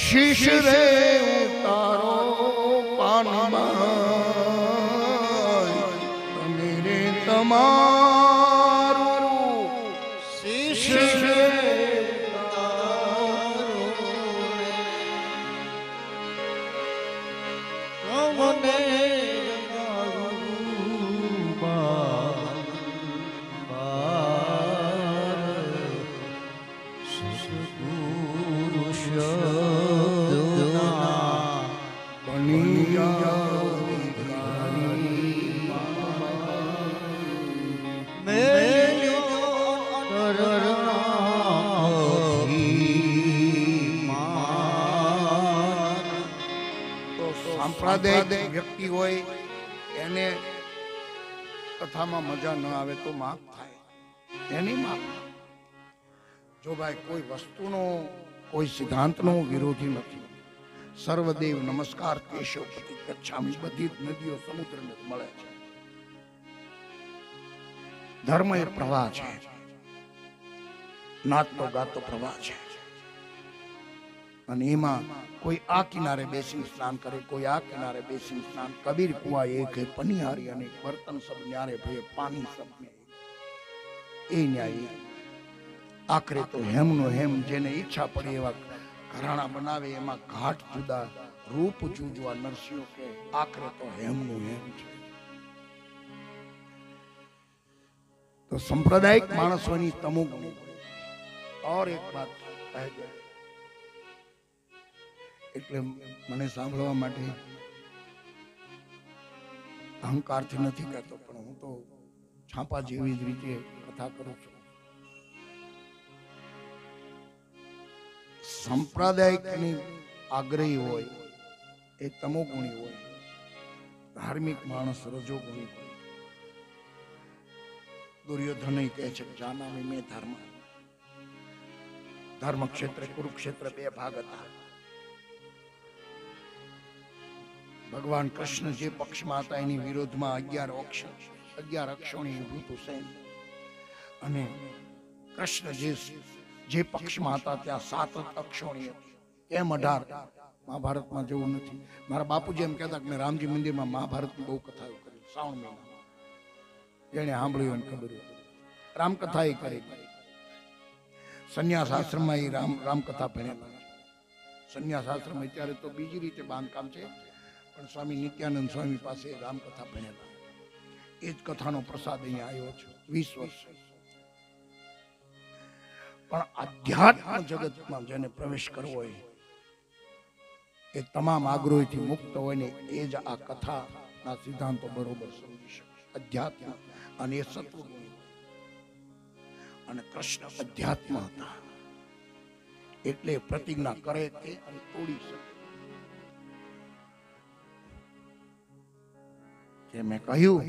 Speaker 1: શીશ રે ઉતારો પાનમાં તમે રે તમારું શીશ રે ઉતારો તમને મેલ્યો સંપ્રદાય વ્યક્તિ હોય એને કથામાં મજા ન આવે તો માફ થાય, એની માફ. જો ભાઈ કોઈ વસ્તુનો કોઈ સિદ્ધાંતનો વિરોધી નથી. સર્વદેવ નમસ્કાર કેશવ પતિ ગચ્છામિ, બધી જ નદીઓ સમુદ્રને મળે છે. ધર્મ એ પ્રવાહ છે, નાચતો ગાતો પ્રવાહ છે. અને એમાં કોઈ આ કિનારે બેસીને સ્નાન કરે, કોઈ આ કિનારે બેસીને સ્નાન. કબીર કુઆ એક હે પનિહારી અને બર્તન સબ ન્યારે ભય પાણી સબ में એ ન્યાય. આખરે તો હેમનો હેમ, જેને ઈચ્છા પડે એવા ઘરાણા બનાવે, એમાં ઘાટ જુદા, રૂપ જુજવા નરસિંહ કે આખરે તો હેમનું હેમ છે. તો सांप्रदायिक માણસોની તમોગુણી. और एक बात કહે છે, એટલે મને સાંભળવા માટે અહંકારથી નથી કહેતો, પણ હું તો છાપા જેવી જ રીતે કથા કરું છું. સંપ્રદાયિકની આગ્રહી હોય એ તમોગુણી હોય, ધાર્મિક માણસ રજોગુણી હોય. દુર્યોધન કહે છે જાનામી મેં ધર્મ. ધર્મ ક્ષેત્ર કુરુક્ષેત્ર બે ભાગ હતા. ભગવાન કૃષ્ણ જે પક્ષમાં હતા એની વિરોધમાં 11 અક્ષોણી ભૂતું સૈન્ય, અને કૃષ્ણ જે પક્ષમાં હતા ત્યાં 7 અક્ષોણી હતી. એમ 18. મહાભારતમાં જેવું નથી. મારા બાપુજી એમ કહેતા કે મેં રામજી મંદિરમાં મહાભારતની બહુ કથાઓ કરી શ્રાવણ મહિનામાં. જેને સાંભળ્યું એને ખબર હોય. રામકથા એ કરી. સંન્યાસ આશ્રમમાં એ રામકથા ભણેલા. સંન્યાસ આશ્રમ અત્યારે તો બીજી રીતે બાંધકામ છે, પણ સ્વામી નિત્યાનંદ સ્વામી પાસે રામકથા ભણેલા. એ જ કથાનો પ્રસાદ અહીંયા આવ્યો છે 20 વર્ષ. પણ આધ્યાત્મ જગતમાં જેને પ્રવેશ કરવો હોય એ તમામ આગ્રહથી મુક્ત હોય ને એ જ આ કથાના સિદ્ધાંતો બરોબર સમજી શકે. અધ્યાત્મ અને એ સત્વગુણ, અને કૃષ્ણ અધ્યાત્મ હતા એટલે પ્રતિજ્ઞા કરે તે અને તોડી શકે. કે મેં કહ્યું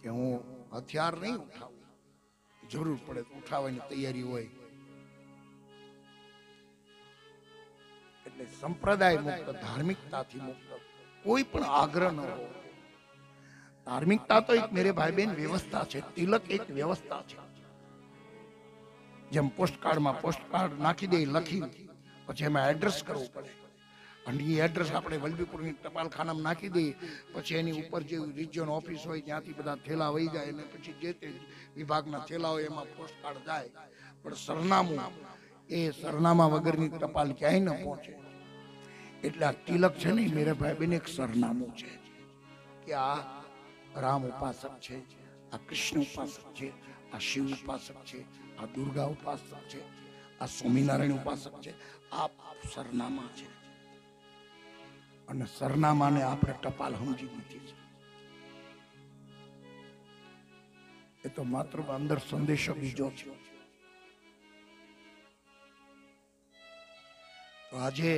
Speaker 1: કે હું હથિયાર નહીં ઉઠાવું, જરૂર પડે તો ઉઠાવવાની તૈયારી હોય. એટલે સંપ્રદાય મુક્ત, ધાર્મિકતાથી મુક્ત, કોઈ પણ આગ્રહ ન હોય. ધાર્મિકતા તો એક મેરે ભાઈ બહેન વ્યવસ્થા છે. તિલક એક વ્યવસ્થા છે. જેમ પોસ્ટકાર્ડમાં પોસ્ટકાર્ડ નાખી દે, લખી પછી એમાં એડ્રેસ કરવું પડે, અને એ એડ્રેસ આપણે વલભીપુરની ટપાલખાનામાં નાખી દઈએ, પછી એની ઉપર જે રિજિયન ઓફિસ હોય ત્યાંથી બધા થેલા વહી જાય, અને પછી જે તે વિભાગના થેલા હોય એમાં પોસ્ટકાર્ડ જાય. પણ સરનામું, એ સરનામા વગરની ટપાલ ક્યાંય ન પહોંચે. એટલે આ તિલક છે ને મેરે ભાઈ બેન એક સરનામું છે કે આ રામ ઉપાસક છે, આ કૃષ્ણ ઉપાસક છે, આ શિવ ઉપાસક છે, આ દુર્ગા ઉપાસક છે, આ સ્વામિનારાયણ ઉપાસક છે. આ સરનામા છે, અને સરનામાને આપણે ટપાલ સમજી દીધી છે. એ તો માત્ર અંદર સંદેશો બીજો છે. તો આજે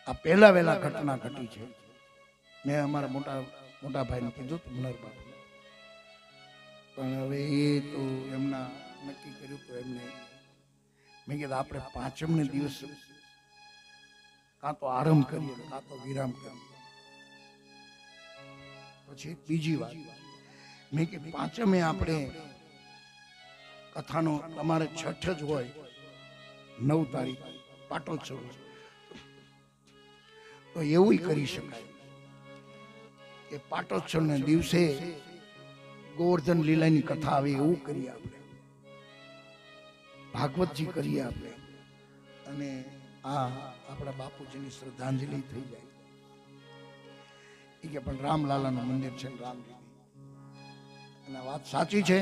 Speaker 1: આ પહેલા વહેલા ઘટના ઘટી છે. મેં અમારા મોટા ભાઈને કીધું હતું મુનરબા, પણ હવે એ તો એમના નક્કી કર્યું તો એમને મેં કીધું આપણે પાંચમને દિવસ કાં તો આરંભ કરીએ કાં તો વિરામ કરીએ. પછી બીજી વાત મેં કે પાંચમે આપણે કથાનો તમારે છઠ જ હોય, 9 તારીખ પાટોત્સવ, તો એવું કરી શકાય કે પાટોત્સવના દિવસે ગોવર્ધન લીલાની કથા આવે એવું કરીએ આપણે, ભાગવતજી કરીએ આપણે, અને આ આપણા બાપુજીની શ્રદ્ધાંજલિ થઈ જાય. એ કે પણ રામલાલાનું મંદિર છે રામજી, અને વાત સાચી છે.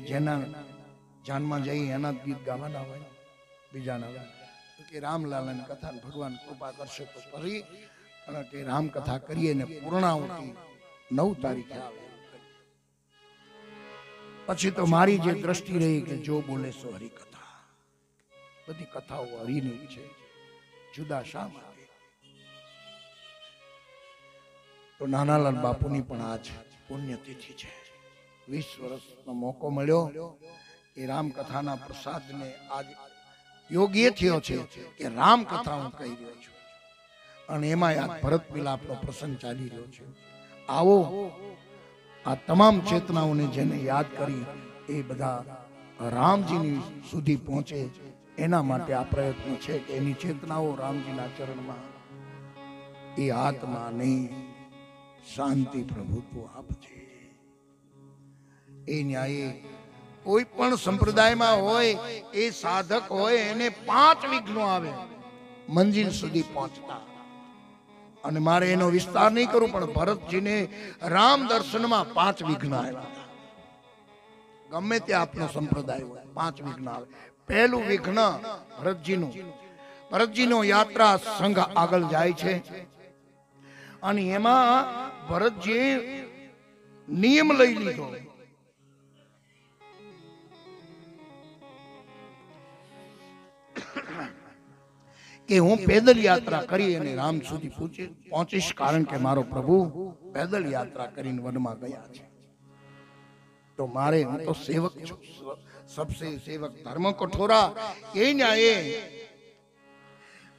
Speaker 1: જેના જાનમાં જઈ એના ગીત ગાવાના હોય, બીજાના હોય. તો કે રામલાલાની કથા ભગવાન કૃપા કરશે તો ફરી, અને કે રામ કથા કરીએ ને પૂર્ણાહુતિ 9 તારીખે આવે. પછી તો મારી જે દ્રષ્ટિ રહી કે જો બોલે સો હરિ કથા, બધી કથાઓ હરિની છે. જુદા શા માટે? તો નાનાલાલ બાપુની પણ આજ પુણ્યતિથિ છે. 20 વર્ષનો મોકો મળ્યો એ રામકથાના પ્રસાદને આજ યોગ્ય થયો છે કે રામકથા હું કહી રહ્યો છું અને એમાં આ ભરત મિલાપનો પ્રસંગ ચાલી રહ્યો છે. આવો આ તમામ ચેતનાઓને જેને યાદ કરી એ બધા રામજીની સુધી પહોંચે એના માટે આ પ્રયત્ન છે કે એની ચેતનાઓ રામજીના ચરણમાં એ આત્મા નહીં શાંતિ પ્રભુત્વ આપજે. એ ન્યાયે કોઈ પણ સંપ્રદાયમાં હોય એ સાધક હોય એને 5 વિઘ્નો આવે મંજિલ સુધી પહોંચતા. અને મારે એનો વિસ્તાર નહીં કરું પણ ભરતજીને રામ દર્શનમાં 5 વિઘ્ન આવ્યા. ગમે તે આપનો સંપ્રદાય હોય 5 વિઘ્ન આવે. પહેલું વિઘ્ન ભરતજીનો યાત્રા સંઘ આગળ જાય છે અને એમાં ભરતજી નિયમ લઈ લીધો કે હું પેદલ યાત્રા કરી અને રામ સુધી પહોંચીશ, કારણ કે મારો પ્રભુ પેદલ યાત્રા કરીને વનમાં ગયા છે. તો મારે હું તો સેવક છું, સબસે સેવક ધર્મ કઠોરા. એ ન્યાયે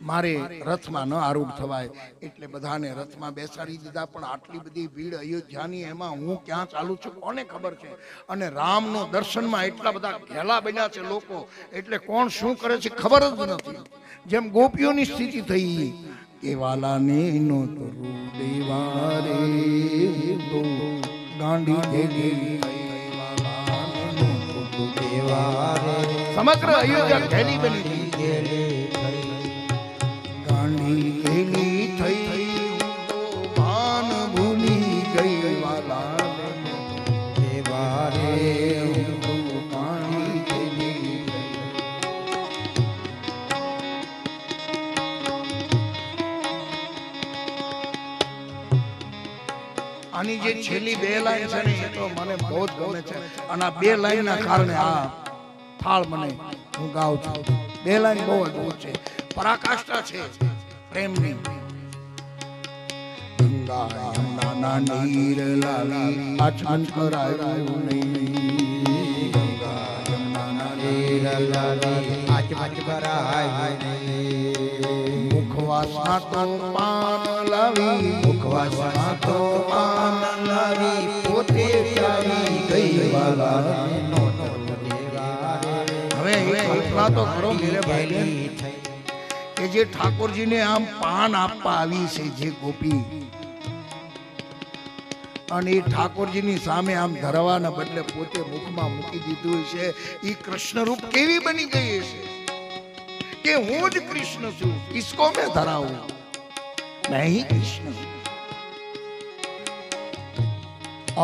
Speaker 1: મારે રથમાં ન આરૂઢ થવાય એટલે બધાને રથમાં બેસાડી દીધા. પણ આટલી બધી ભીડ અયોધ્યાની, એમાં હું ક્યાં ચાલુ છું કોને ખબર છે? અને રામનો દર્શનમાં એટલા બધા ઘેલા બન્યા છે લોકો, એટલે કોણ શું કરે છે ખબર જ નથી. જેમ ગોપીઓની સ્થિતિ થઈ કે વાલાને નો તરુ દેવારે તો ગાંડી દેલી સમગ્ર અયોધ્યા ઘેલી બની ગઈ. ગાંડી ઘેલી થઈ ભાન ભૂલી ગઈ વાલા દેવારે ગાંડી ઘેલી. આની જે છેલ્લી 2 લાઈન છે ને એ તો મને બહુ જ ગમે છે અને આ 2 લાઈન ના કારણે આ થાળ મને હું ગાઉં છું. 2 લાઈન બહુ અદભુત છે, પરાકાષ્ઠા છે પ્રેમની. ગંગા યમુના નીર લાલી આચમન કરાયું નહીં. ગંગા યમુના નીર લાલી આચમન કરાયું નહીં. મુખવાસમાં તો પાન લાવી, મુખવાસમાં તો પાન લાવી પોતે ચાલી ગઈ વાલા. હવે કલ્પના તો કરો મેરે ભાઈ કે જે ઠાકોરજીને આમ પાન આપવા આવી છે જે ગોપી, અને એ ઠાકોરજીની સામે આમ ધરવાના બદલે પોતે મુખમાં મૂકી દીધું છે. એ કૃષ્ણ રૂપ કેવી બની ગઈ છે કે હું જ કૃષ્ણ છું, કિસકો મેં ધરાવું, मैं ही कृष्ण हूं.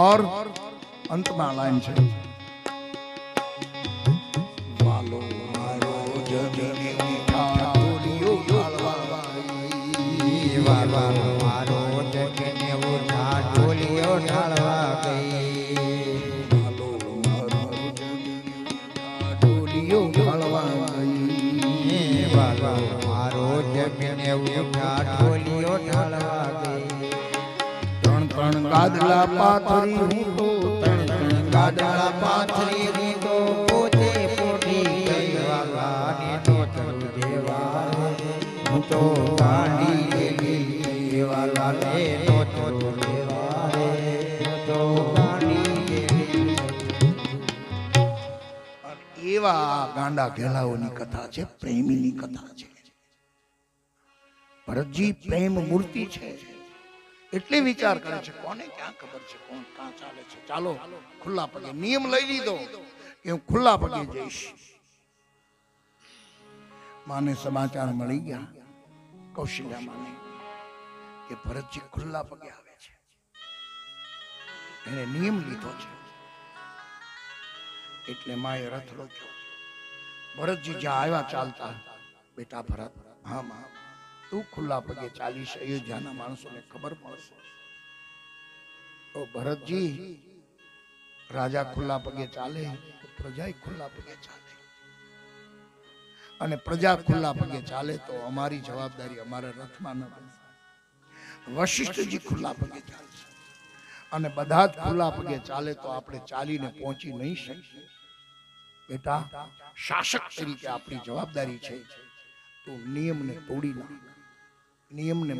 Speaker 1: और अंत में लाइन છે વાલો મારો જગને ઉઠા ઢોલિયો ઢાળવા, વાલો મારો જગને ઉઠા ઢોલિયો ઢાળવા ગઈ. વાલો મારો જગને ઉઠા ઢોલિયો ઢાળવા ગઈ. વાલો મારો જગને ઉઠા ઢોલિયો ઢાળવા ગઈ. 3 ગાદલા પાથરી હું તો, 3 ગાદલા પાથરી હું તો પોતે પોટી ગઈ વાલાને નો તરુ દેવા. હું તો ગાંડી ગેલી વાલાને નો તરુ દેવા. હું તો ગાંડી ગેલી. એવા ગાંડા ઘેલાઓની કથા છે, પ્રેમીની કથા છે. ભરતજી પ્રેમ મૂર્તિ છે એટલે વિચાર કરે છે કોને ક્યાં ખબર છે, કોણ ક્યાં ચાલે છે. ચાલો ખુલ્લા પગે નિયમ લઈ લીધો કે હું ખુલ્લા પગે જઈશ. માને સમાચાર મળી ગયા કૌશલ્યા માને કે ભરતજી ખુલ્લા પગે આવે છે, એને નિયમ લીધો છે. એટલે માએ રથ રોક્યો. ભરતજી જ્યાં આવ્યા ચાલતા, બેટા ભરત, હા માં તું ખુલ્લા પગે ચાલીશ, અયોધ્યાના માણસોને ખબર પડશે. તો ભરતજી રાજા ખુલ્લા પગે ચાલે, પ્રજા ખુલ્લા પગે ચાલે, અને પ્રજા ખુલ્લા પગે ચાલે તો અમારી જવાબદારી અમારા રથમાં ન બને. વશિષ્ઠજી ખુલ્લા પગે ચાલશે અને બધા જ ખુલ્લા પગે ચાલે તો આપણે ચાલીને પહોંચી નહીં શકીએ. બેટા, શાસક તરીકે આપણી જવાબદારી છે તો નિયમને તોડી નાખ, નિયમને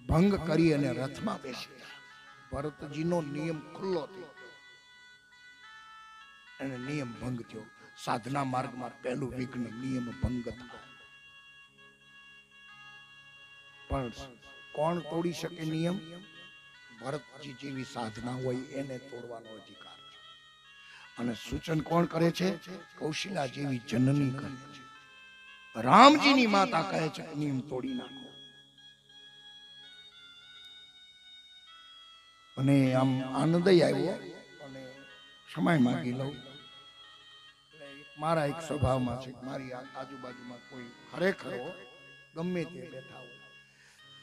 Speaker 1: ભંગ કરી અને રથમાં બેસી. ભરતજીનો નિયમ ખુલ્લો થયો અને નિયમ ભંગ થયો. સાધના માર્ગમાં પહેલું વિઘ્ન નિયમ ભંગ થાય. પણ કોણ તોડી શકે નિયમ? ભરતજી જેવી સાધના હોય એને તોડવાનો અધિકાર છે. અને સૂચન કોણ કરે છે? કૌશિલા જેવી જનની કરે છે. રામજીની માતા કહે છે કે નિયમ તોડી નાખો. અને આમ આનંદ આવ્યો અને સમય માંગી લઉં. મારા એક સ્વભાવમાં છે, મારી આજુબાજુમાં કોઈ ખરેખર ગમે તે બેઠા હોય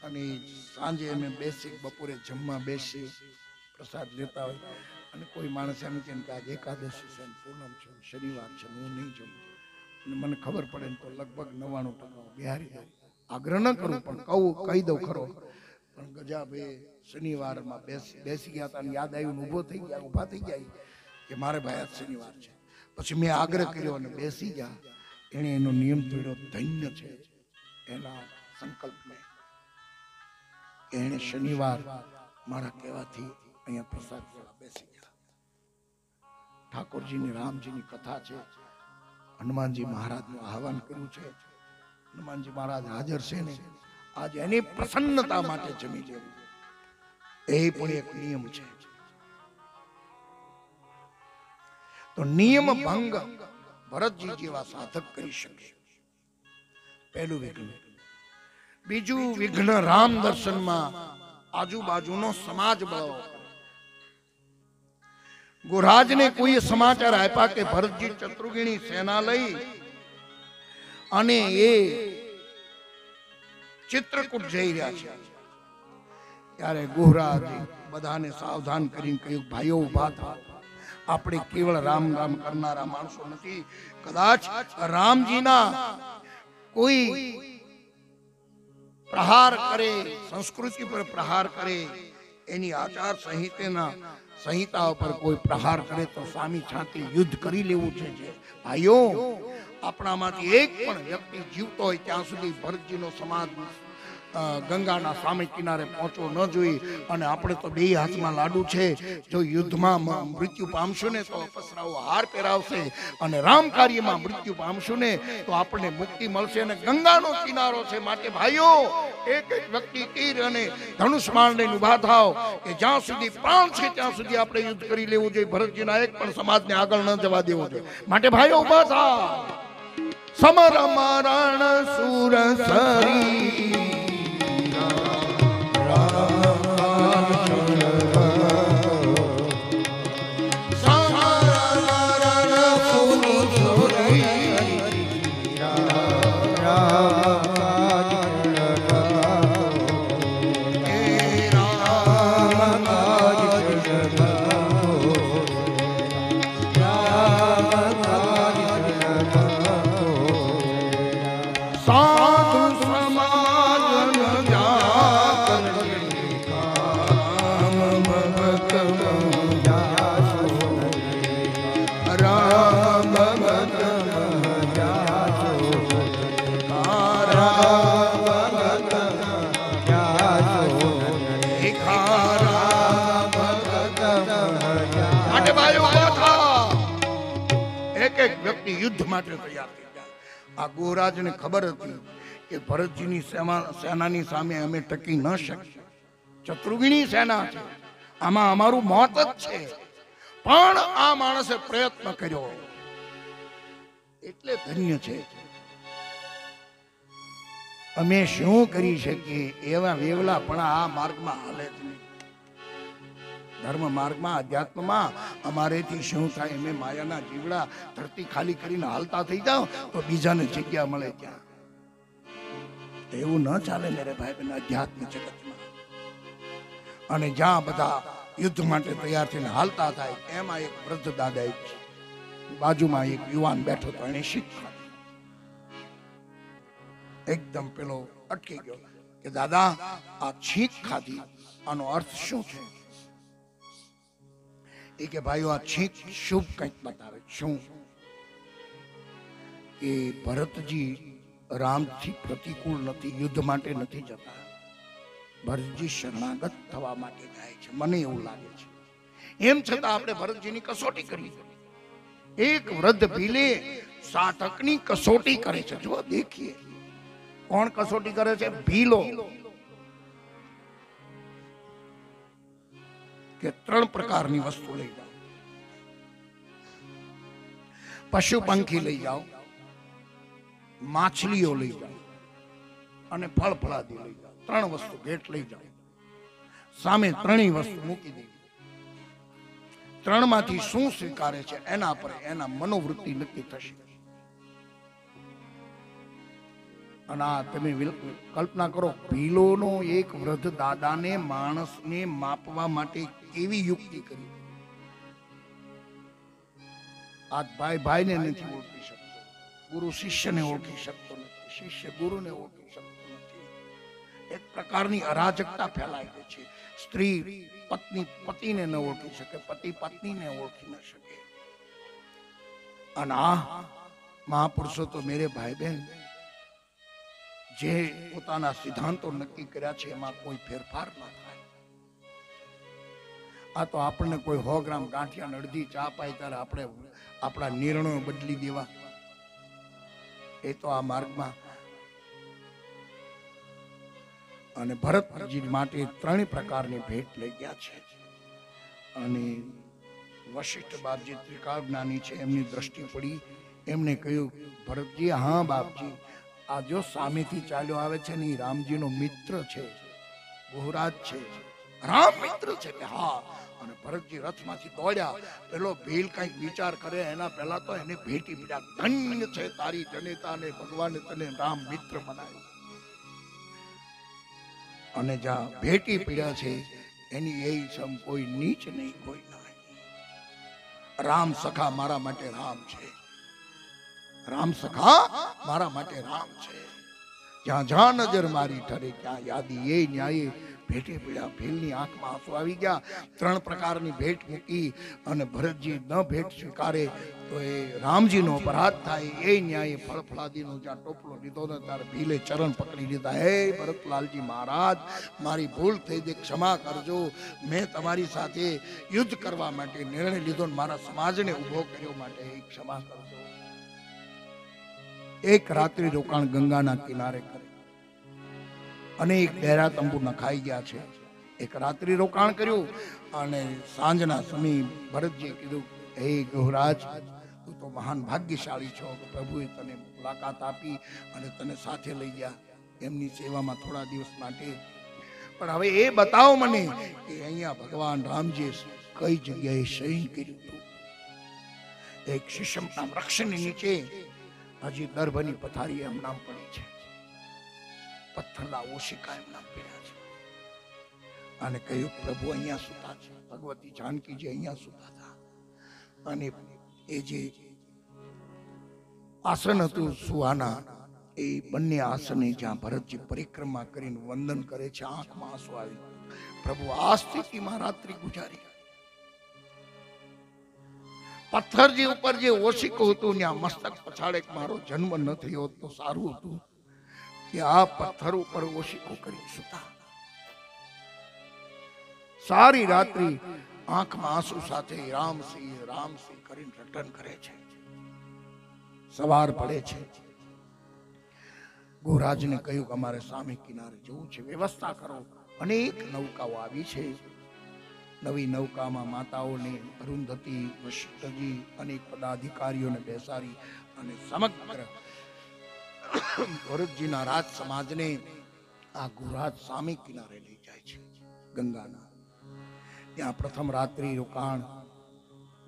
Speaker 1: અને સાંજે અમે બેસી, બપોરે જમવા બેસી, પ્રસાદ લેતા હોય અને કોઈ માણસ એમ કે આજે એકાદશી છે, પૂનમ છે, શનિવાર છે, હું નહીં જમું, અને મને ખબર પડે ને તો લગભગ 99% બિહારી જાય. આગ્રહ ન કરું પણ કહી દઉં ખરો. પણ ગજાભાઈ શનિવારમાં બેસી ગયા હતા અને યાદ આવ્યું, ઊભા થઈ ગયા કે મારે ભાઈ આજ શનિવાર છે. પછી મેં આગ્રહ કર્યો અને બેસી ગયા. એણે એનો નિયમ તોડ્યો. ધન્ય છે એના સંકલ્પને. એને શનિવાર મારા કહેવાથી અહીંયા પ્રસાદ લેવા બેસી ગયા. ઠાકોરજીની રામજીની કથા છે. હનુમાનજી મહારાજનું આહવાન કર્યું છે. હનુમાનજી મહારાજ હાજર છે ને, આજે એની પ્રસન્નતા માટે જમી લેવું એ પણ એક નિયમ છે. તો નિયમ ભંગ ભરતજી જેવા સાધક કરી શકે. પહેલું વિઘ્ન. બીજું વિઘ્ન રામ દર્શનમાં આજુબાજુનો સમાજ બળો. ગુરાજને કોઈ સમાચાર આપ્યા કે ભરતજી ચતુર્ગીણી સેના લઈ અને એ ચિત્રકૂટ જઈ રહ્યા છે. ત્યારે ગુહરાજ બધાને સાવધાન કરીને કહ્યું, ભાઈઓ ઉભા થાઓ, આપણે કેવળ રામ રામ કરનારા માણસો નથી. કદાચ રામજીના કોઈ પ્રહાર કરે, સંસ્કૃતિ પર પ્રહાર કરે, એની આચાર સંહિતા પર કોઈ પ્રહાર કરે તો સામી છાતી યુદ્ધ કરી લેવું છે. ભાઈઓ, આપણામાંથી એક પણ વ્યક્તિ જીવતો હોય ત્યાં સુધી ભરતજીનો સમાજ ગંગાના સામે કિનારે પહોંચવો ન જોઈએ. અને આપણે તો બે હાથમાં લાડુ છે. જો યુદ્ધમાં મૃત્યુ પામશું ને તો અપસરાઓ હાર પહેરાવશે, અને રામ કાર્યમાં મૃત્યુ પામશું ને તો આપણને મુક્તિ મળશે. અને ગંગાનો કિનારો છે. માટે ભાઈઓ, એક એક વ્યક્તિ તીર અને ધનુષ બાણ લઈને ઉભા થાવ કે જ્યાં સુધી પ્રાણ છે ત્યાં સુધી આપણે યુદ્ધ કરી લેવું જોઈએ. ભરતજીના એક પણ સમાજને આગળ ન જવા દેવો જોઈએ. માટે ભાઈઓ ઉભા થાવ. સમર મરણ સુર સરી યુદ્ધ માટે તૈયાર થઈ ગયા. આ ગોરાજને ખબર હતી કે ભરતજીની સેનાની સામે અમે ટકી ન શકીએ. ચતુર્ગીણી સેના છે, આમાં અમારું મોત જ છે. પણ આ માણસે પ્રયત્ન કર્યો એટલે ધન્ય છે. અમે શું કરી શકીએ? એવા વેવલા પણ આ માર્ગમાં હાલે જ નહીં. ધર્મ માર્ગમાં, અધ્યાત્મમાં અમારેથી શું થાય? અમે માયાના જીવડા ધરતી ખાલી કરીને હાલતા થઈ જાવ તો બીજાને જગ્યા મળે ત્યાં. એવું ન ચાલે મેરે ભાઈ બહેન અધ્યાત્મ જગતમાં. અને જ્યાં બધા યુદ્ધ માટે તૈયાર થઈને હાલતા થાય એમાં એક વૃદ્ધ દાદા બાજુમાં એક યુવાન બેઠો તો એને શીખ એકદમ પેલો અટકી ગયો. કે દાદા આ છીંક ખાધી, આનો અર્થ શું છે? એ કે ભાઈઓ આ છીંક શુભ કંઈક બતાવે. શું? કે ભરતજી રામથી પ્રતિકૂળ નથી, યુદ્ધ માટે નથી જતા. ભરતજી શરણાગત થવા માટે જાય છે, મને એવું લાગે છે. એમ છતાં આપણે ભરતજીની કસોટી કરી. એક વૃદ્ધ ભીલે સાધકની કસોટી કરે છે. જો દેખીએ કોણ કસોટી કરે છે? ભીલો. કે 3 પ્રકારની વસ્તુ લઈ જાઓ, પશુ પંખી લઈ જાઓ, માછલીઓ લઈ જાઓ અને ફળ ફળાદી લઈ જાઓ. 3 વસ્તુ ભેટ લઈ જાઓ. સામે 3 વસ્તુ મૂકી દે. 3 માંથી શું સ્વીકારે છે એના પર એના મનોવૃત્તિ નક્કી થશે. અને આ તમે કલ્પના કરો, ભીલોનો એક વૃદ્ધ દાદાને માણસને માપવા માટે કેવી યુક્તિ કરી. આજ ભાઈ ભાઈને નથી ઓળખી શકતો, ગુરુ શિષ્યને ઓળખી શકતો નથી, શિષ્ય ગુરુને ઓળખી શકતો નથી. એક પ્રકારની અરાજકતા ફેલાઈ ગઈ છે. સ્ત્રી પત્ની પતિને ન ઓળખી શકે, પતિ પત્નીને ઓળખી ન શકે. અને આ મહાપુરુષો તો મેરે ભાઈ બહેન જે પોતાના સિદ્ધાંતો નક્કી કર્યા છે એમાં કોઈ ફેરફાર ન થાય. આ તો આપણને કોઈ 100 ગ્રામ ગાંઠિયા અડધી ચા પાય ત્યારે આપણે આપણા નિર્ણયો બદલી દેવા. એ તો આ માર્ગમાં. અને ભરતજી માટે 3 પ્રકારની ભેટ લઈ ગયા છે. અને વશિષ્ઠ બાપ જે ત્રિકાળ જ્ઞાની છે એમની દ્રષ્ટિ પડી. એમને કહ્યું, ભરતજી, હા બાપજી, આ જો સામેથી ચાલ્યો આવે છે ને, રામજીનો મિત્ર છે, ગુહરાજ છે, રામ મિત્ર છે. કે હા. અને ભરતજી રથમાંથી દોડ્યા. પેલો ભીલ કઈક વિચાર કરે એના પહેલા તો એને ભેટી પીડ્યા. ધન્ય છે તારી જનેતાને, ભગવાને તને રામ મિત્ર બનાવ્યો. અને જ્યાં ભેટી પીડ્યા છે એની એ સમ કોઈ નીચ નહીં, કોઈ નહીં. રામ સખા મારા માટે રામ છે, રામ સખા મારા માટે રામ છે. જ્યાં જ્યાં નજર મારી ઠરે ત્યાં યાદી એ ન્યાયે. ભેટે પીડા ભીલની આંખમાં આંસુ આવી ગયા. 3 પ્રકારની ભેટ મૂકી અને ભરતજી ન ભેટ સ્વીકારે તો એ રામજીનો અપરાધ થાય. એ ન્યાયે ફળફળાદીનો જ્યાં ટોપલો લીધો ને ત્યારે ભીલે ચરણ પકડી લીધા. હે ભરતલાલજી મહારાજ, મારી ભૂલ થઈ ગઈ, ક્ષમા કરજો. મેં તમારી સાથે યુદ્ધ કરવા માટે નિર્ણય લીધો ને મારા સમાજને ઉભો કર્યો માટે ક્ષમા કરજો. એક રાત્રિ રોકાણ ગંગાના કિનારે કરે. અનેક ડેરા તંબુ નખાઈ ગયા છે. એક રાત્રિ રોકાણ કર્યું અને સાંજના સમયે ભરતજીએ કીધું, હે ગૃહરાજ, તું તો મહાન ભાગ્યશાળી છો કે પ્રભુએ તને મુલાકાત આપી અને તને સાથે લઈ ગયા એમની સેવામાં થોડા દિવસ માટે. પણ હવે એ બતાવો મને કે અહીંયા ભગવાન રામજીએ કઈ જગ્યાએ શયન કર્યું હતું. એક શીશમના વૃક્ષની નીચે હજી દર્ભની પથારી એમ નામ પડી છે, પથ્થરના ઓશિકા એમ નામ પડ્યા છે. અને કહ્યું, પ્રભુ અહીંયા સુતા છે, ભગવતી જાનકીજી અહીંયા સુતા હતા. અને એ જે આસન હતું સુહાના, એ બંને આસને જ્યાં ભરતજી પરિક્રમા કરીને વંદન કરે છે, આંખમાં આંસુ આવી. પ્રભુ આ સ્થિતિમાં રાત્રિ ગુજારી. પથ્થરજી ઉપર જે ઓશિકો હતું ત્યાં મસ્તક પછાડે મારો જન્મ ન થયો તો સારું હતું કે આ પથ્થર ઉપર ઓશિકો કરી સુતા. સારી રાત્રિ આંખમાં આંસુ સાથે રામસિંહ રામસિંહ કરીને રટન કરે છે. સવાર પડે છે. ગોરાજને કહ્યું કે અમારે સામે કિનારે જવું છે, વ્યવસ્થા કરો. અનેક નૌકાઓ આવી છે. નવી નૌકામાં માતાઓને, અરુંધતી, વશિષ્ઠજી, અનેક પદાધિકારીઓને બેસાડી અને સમગ્ર ભરતજીના રાજ સમાજને આ ગુરાજ સામે કિનારે લઈ જાય છે ગંગાના. ત્યાં પ્રથમ રાત્રિ રોકાણ.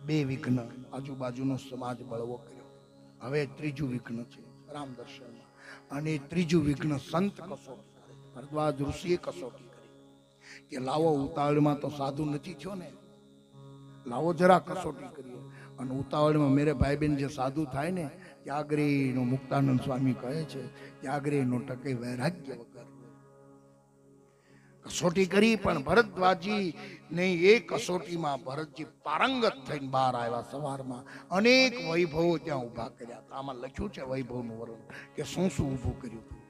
Speaker 1: 2 વિઘ્ન આજુબાજુનો સમાજ બળવો કર્યો. હવે 3જું વિઘ્ન છે રામ દર્શનમાં. અને 3જું વિઘ્ન સંત કસોટી કરે. ભરદ્વાજ ઋષિએ કસોટી કરી કે લાવો, ઉતાવળમાં તો સાધુ નથી થયો ને, લાવો જરા કસોટી કરીએ. અને ઉતાવળમાં મેરે ભાઈ બહેન જે સાધુ થાય ને, ત્યાગરેયનો મુક્તાનંદ સ્વામી કહે છે, ત્યાગરેયનો ટકે વૈરાગ્ય વગર. કસોટી કરી પણ ભરદ્વાજી ને એ કસોટીમાં ભરતજી પારંગત થઈને બહાર આવ્યા. સવારમાં અનેક વૈભવો ત્યાં ઊભા કર્યા હતા. આમાં લખ્યું છે વૈભવનું વર્ણન કે શું શું ઊભું કર્યું હતું.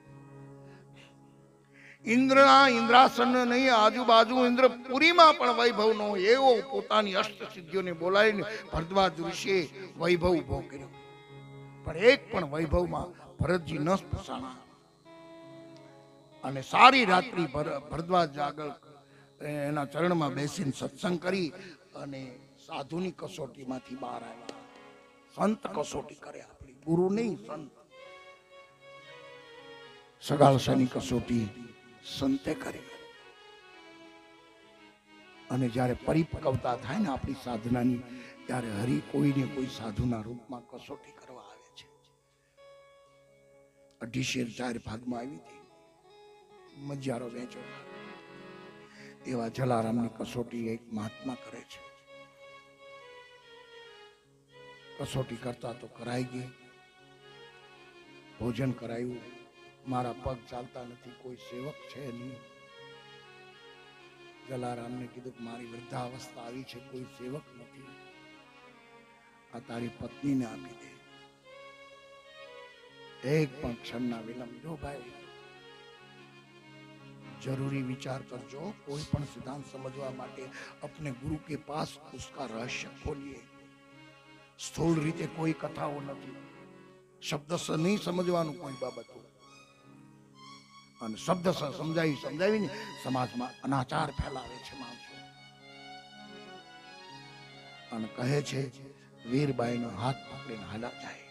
Speaker 1: ઇન્દ્રના ઇન્દ્રાસન નહીં, આજુબાજુ ઇન્દ્રપુરીમાં પણ વૈભવનો એવો પોતાની અષ્ટ સિદ્ધિઓને બોલાવીને ભરદ્વાજ ઋષિએ વૈભવ ઊભો કર્યો. પણ એક પણ વૈભવમાં ભરતજી ન પોસાણા. અને સારી રાત્રિ ભરદ્વાજ આગળ એના ચરણમાં બેસીને સત્સંગ કરી અને સાધુની કસોટીમાંથી બહાર આવ્યા. સંત કસોટી કરે, આપણી ગુરુ નહીં, સંત. સગાળસાની કસોટી સંતે કરી. અને જ્યારે પરિપક્વતા થાય ને આપણી સાધનાની, ત્યારે હરિ કોઈને કોઈ સાધુના રૂપમાં કસોટી કરવા આવે છે. 2.5 ભાગમાં આવી હતી, મજારો વેચો. એવા જલારામની કસોટી એક મહાત્મા કરે છે. કસોટી કરતા તો કરાઈ ગઈ, ભોજન કરાયું. મારા પગ ચાલતા નથી, કોઈ સેવક છે નહીં. જલારામને કીધું કે મારી વૃદ્ધાવસ્થા આવી છે, કોઈ સેવક નથી, આ તારી પત્નીને આપી દે. એક પણ ક્ષણના વિલંબ. જો ભાઈ, जरूरी विचार करजो. कोई पण सिद्धांत समझवा माटे अपने गुरु के पास उसका रहस्य खोलिए. स्थूल रीते कोई कथाओं नहीं, शब्द से नहीं समझवानुं कोई बाबत. અને શબ્દ સમજાવીને સમાજમાં અનાચાર ફેલાવે છે માણસો. અને કહે છે વીરબાઈનો હાથ પકડીને હાલા જાય.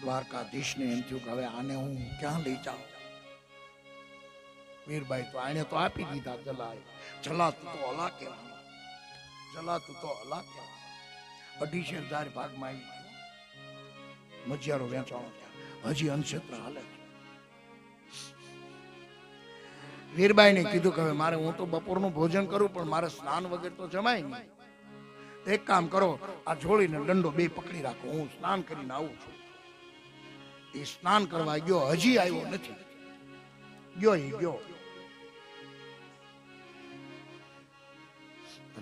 Speaker 1: દ્વારકાધીશને એમ થયું કે હવે આને હું ક્યાં લઈ જાઉં. વીરબાઈ તો આને તો આપી દીધા જલાએ. જલાતું તો અલા કહેવાનું, જલાતું તો અલા કહેવાનું. 2.5 ભાગમાં આવી મજિયારો વેચાણો ત્યાં હજી અનક્ષેત્ર હાલે. વીરબાઈને કીધું કે હવે મારે, હું તો બપોરનું ભોજન કરું પણ મારે સ્નાન વગર તો જમાય નહીં. એક કામ કરો, આ જોડીને દંડો 2 પકડી રાખો, હું સ્નાન કરીને આવું છું. એ સ્નાન કરવા ગયો, હજી આવ્યો નથી. ગયો.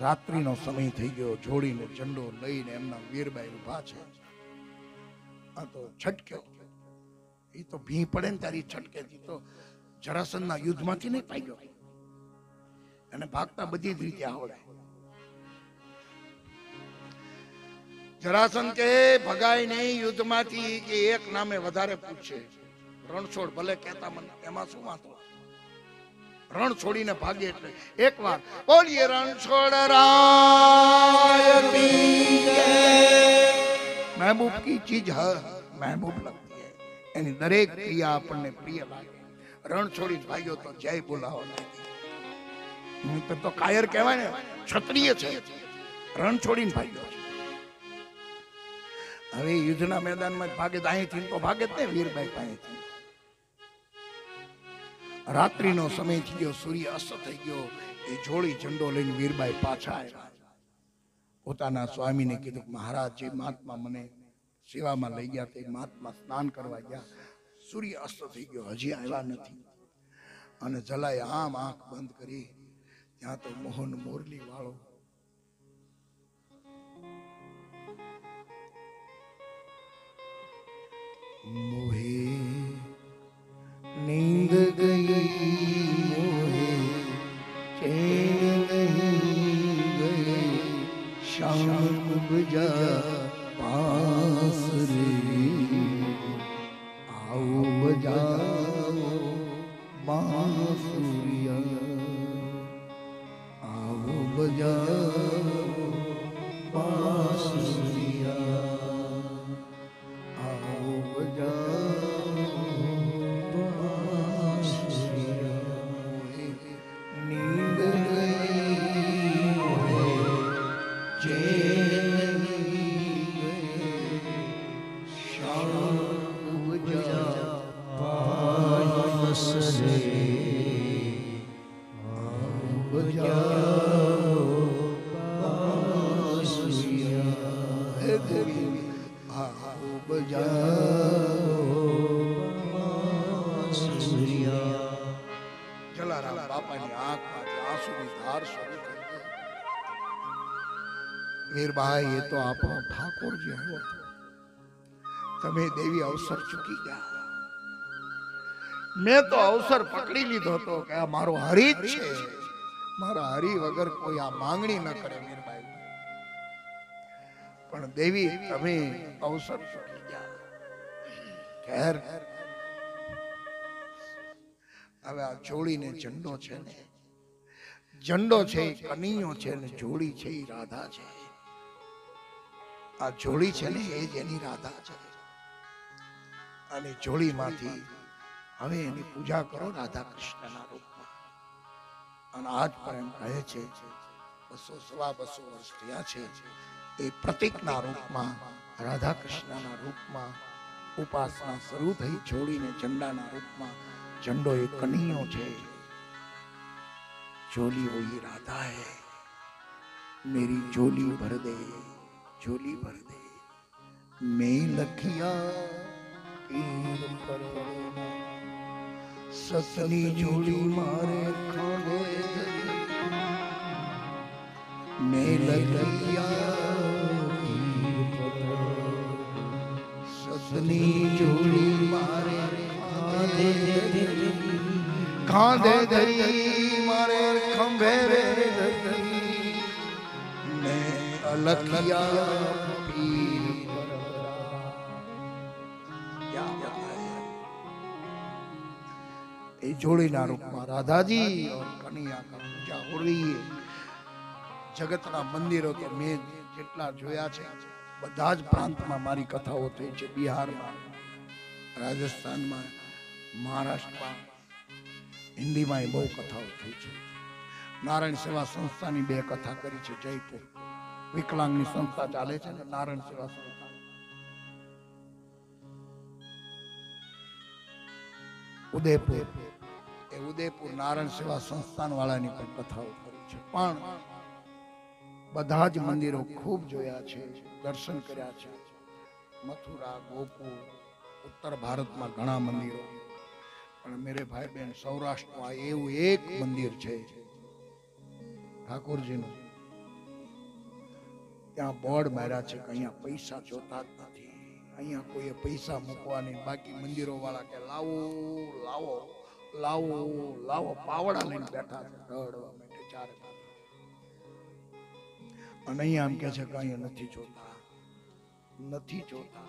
Speaker 1: રાત્રિનો સમય થઈ ગયો. જોડીને ઝંડો લઈને એમના વીરબાઈ ઉભા છે. આ તો છટક્યો. એ તો ભી પડે ને તારી છટકેથી તો જરાસંધના યુદ્ધમાંથી નહીં પાઈ ગયો. અને ભાગતા બધી જ રીતે આવડે. જરાસંધ કે ભગાય નહીં યુદ્ધમાંથી કે એક નામે વધારે પૂછે. રણછોડ ભલે કહેતા મને એમાં શું વાંધો. રણ છોડીને ભાગે એટલે એકવાર બોલીએ રણછોડ રાય કી જય. મહેબૂબ કી ચીજ મહેબૂબ લગતી હૈ. એની દરેક ક્રિયા આપણને પ્રિય લાગે. રણ છોડી ભાગ્યો તો જય બોલાવો નહીં તો કાયર કહેવાય ને, ક્ષત્રિય છે. રણ છોડીને ભાગ્યો છે. હવે યુદ્ધના મેદાનમાં ભાગે તો અહીંથી તો ભાગે જ ને વીરબાઈ પાસેથી. રાત્રિનો સમય થઈ ગયો, સૂર્ય અસ્ત થઈ ગયો. એ જોડી ઝંડો લઈને વીરબાઈ પાછા આવ્યા. પોતાના સ્વામીને કીધું મહારાજ, જે મહાત્મા મને સેવામાં લઈ ગયા તે મહાત્મા સ્નાન કરવા ગયા, સૂર્ય અસ્ત થઈ ગયો, હજી આવ્યા નથી. અને જલાએ આમ આંખ બંધ કરી. ત્યાં તો મોહન મોરલી વાળો મોહે નીંદ ગઈ, મોહે ચેન નહીં ગઈ, શામ બજા પાસ રે, આવો બજાવો બાંસુરિયા, આવો બજાવો બાંસુરિયા, આવો બજાવો બાંસુરિયા. નીંદ ગઈ ચેન નહીં ગઈ, શામ બજા પાસ રે, આવો બજાવો બાંસુરિયા. હે ગોવિંદ આવો બજાવો બાંસુરિયા. જલારામ વીરભાઈ એ તો આપણો ઠાકોરજી આવ્યો. તમે દેવી અવસર ચૂકી ગયા. મેં તો અવસર પકડી લીધો હતો કે આ મારો હરી જ છે. મારા હરી વગર કોઈ આ માંગણી ન કરે વીરભાઈ. પણ દેવી તમે અવસર ચૂકી ગયા. ખેર હવે આ જોડીને ઝંડો છે ને, ઝંડો છે એ કનૈયો છે ને જોડી છે એ રાધા છે. આ જોડી છે ને એ જ એની રાધા છે. અને જોડીમાંથી હવે એની પૂજા કરો રાધા કૃષ્ણના રૂપમાં. અને આજ પર એમ કહે છે 200-250 વર્ષ થયા છે એ પ્રતીકના રૂપમાં રાધા કૃષ્ણના રૂપમાં ઉપાસના શરૂ થઈ. જોડીને ઝંડાના રૂપમાં झंडो एक कन्हैयो छे, झोली वही राधा है. मेरी झोली भर दे, झोली भर दे. मैं लखिया पीर पर ससनी झोली मारे खांडे. मैं लखिया पीर पर ससनी झोली मारे कांधे धरी मारे खंभे रे धरी. मैं अलखिया पीर ये जोड़ी ना रूप में राधा जी और कन्हैया का पूजा हो रही है. जगतना मंदिरों तो मैं जेटला जोया छे બધા જ પ્રાંતમાં મારી કથાઓ થઈ છે. બિહારમાં, રાજસ્થાનમાં, મહારાષ્ટ્રમાં, હિન્દીમાં બહુ કથાઓ થઈ છે. નારાયણ સેવા સંસ્થાની 2 કથા કરી છે. જયપુર વિકલાંગની સંસ્થા ચાલે છે ને નારાયણ સેવા સંસ્થા. ઉદયપુર એ ઉદયપુર નારાયણ સેવા સંસ્થાન વાળાની પણ કથાઓ કરી છે. પણ બધા જ મંદિરો ખૂબ જોયા છે, દર્શન કર્યા છે. મથુરા, ગોકુળ, उत्तर भारत में घना मंदिरों. पर मेरे भाई बहन सौराष्ट्र में एवं एक मंदिर है ठाकुर जी नु. त्या बोर्ड मार्या छे कि अहींया पैसा जोता ज नथी, अहींया कोई पैसा मूकवा नहीं. बाकी मंदिरों वाला के लावो लावो लावो लावो पावड़ा लईने बैठा छे ढळवा माटे चार. अने अहींया एम कहे छे कि अहींया नथी जोता, नथी जोता.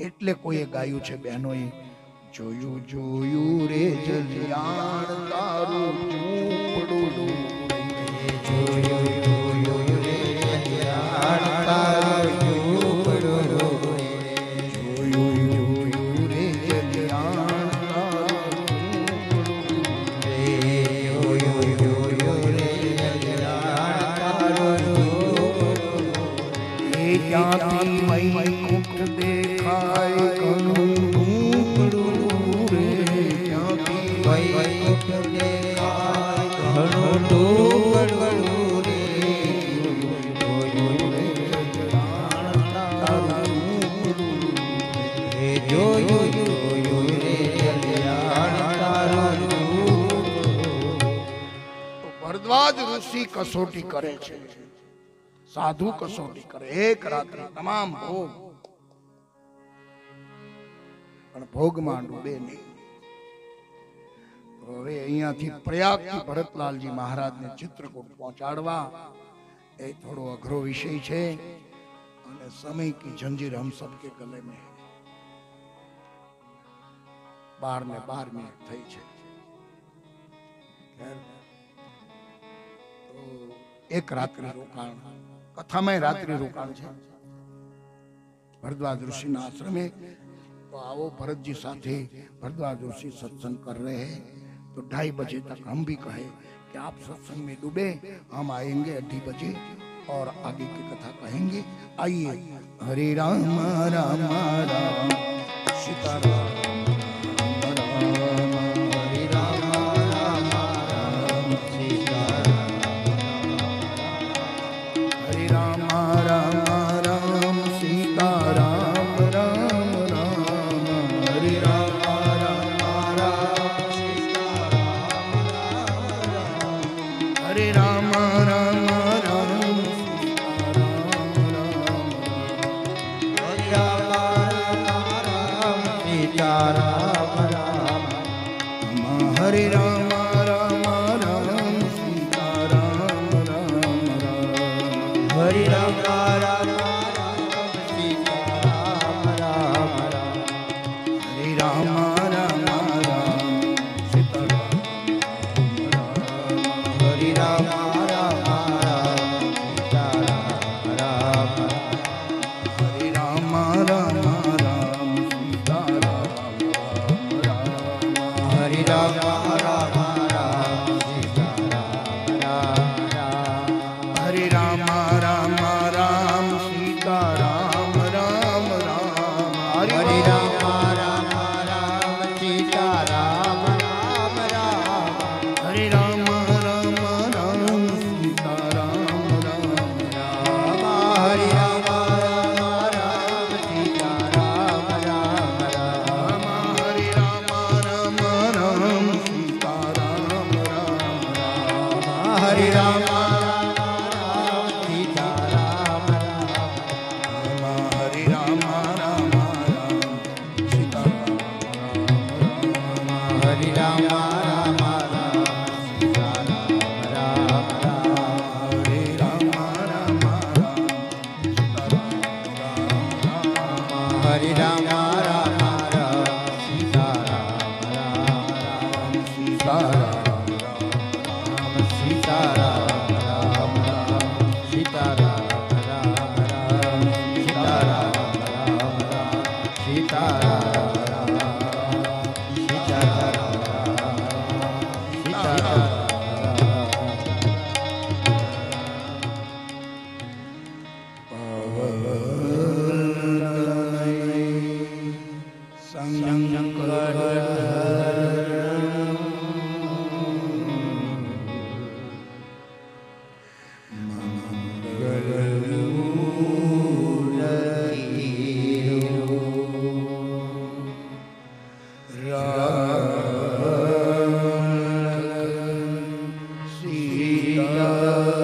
Speaker 1: એટલે કોઈએ ગાયું છે બહેનોએ, જોયું જોયું રે જલિયાણ તારું ઝૂંપડું. જોયું જોયું રે જલિયાણ તારું ઝૂંપડું. જોયું જોયું રે જલિયાણ તારું ઝૂંપડું. જોયું જોયું રે જલિયાણ તારું ઝૂંપડું. એ ક્યાંથી વૈકુંઠ દે ભરદ્વાજ ઋષિ કસોટી કરે છે, સાધુ કસોટી કરે. એક રાત્રે તમામ ભોગ, પણ ભોગમાં ડૂબે નહીં. હવે અહીંયાથી પ્રયાગથી ભરતલાલજી મહારાજને ચિત્રકૂટ પહોંચાડવા એ થોડો અઘરો વિષય છે. અને સમય કી જંજીર હમ સબકે ગલે में 12 ને 12 મિનિટ થઈ છે. તો એક રાત્રિ રોકાણ, કથામાં રાત્રિ રોકાણ છે भरद्वाज ऋषि ना आश्रम में. तो आओ भरत जी साथे भरद्वाज ऋषि सत्संग कर रहे हैं. तो 2:30 बजे तक हम भी कहे कि आप सत्संग में डूबे, हम आएंगे 2:30 बजे और आगे की कथा कहेंगे. आइए. हरे राम राम राम सीताराम राम हरे राम राम राम सीताराम हरे राम राम राम सीताराम राम राम हरे राम राम राम सीताराम हरे राम राम राम सीताराम Sita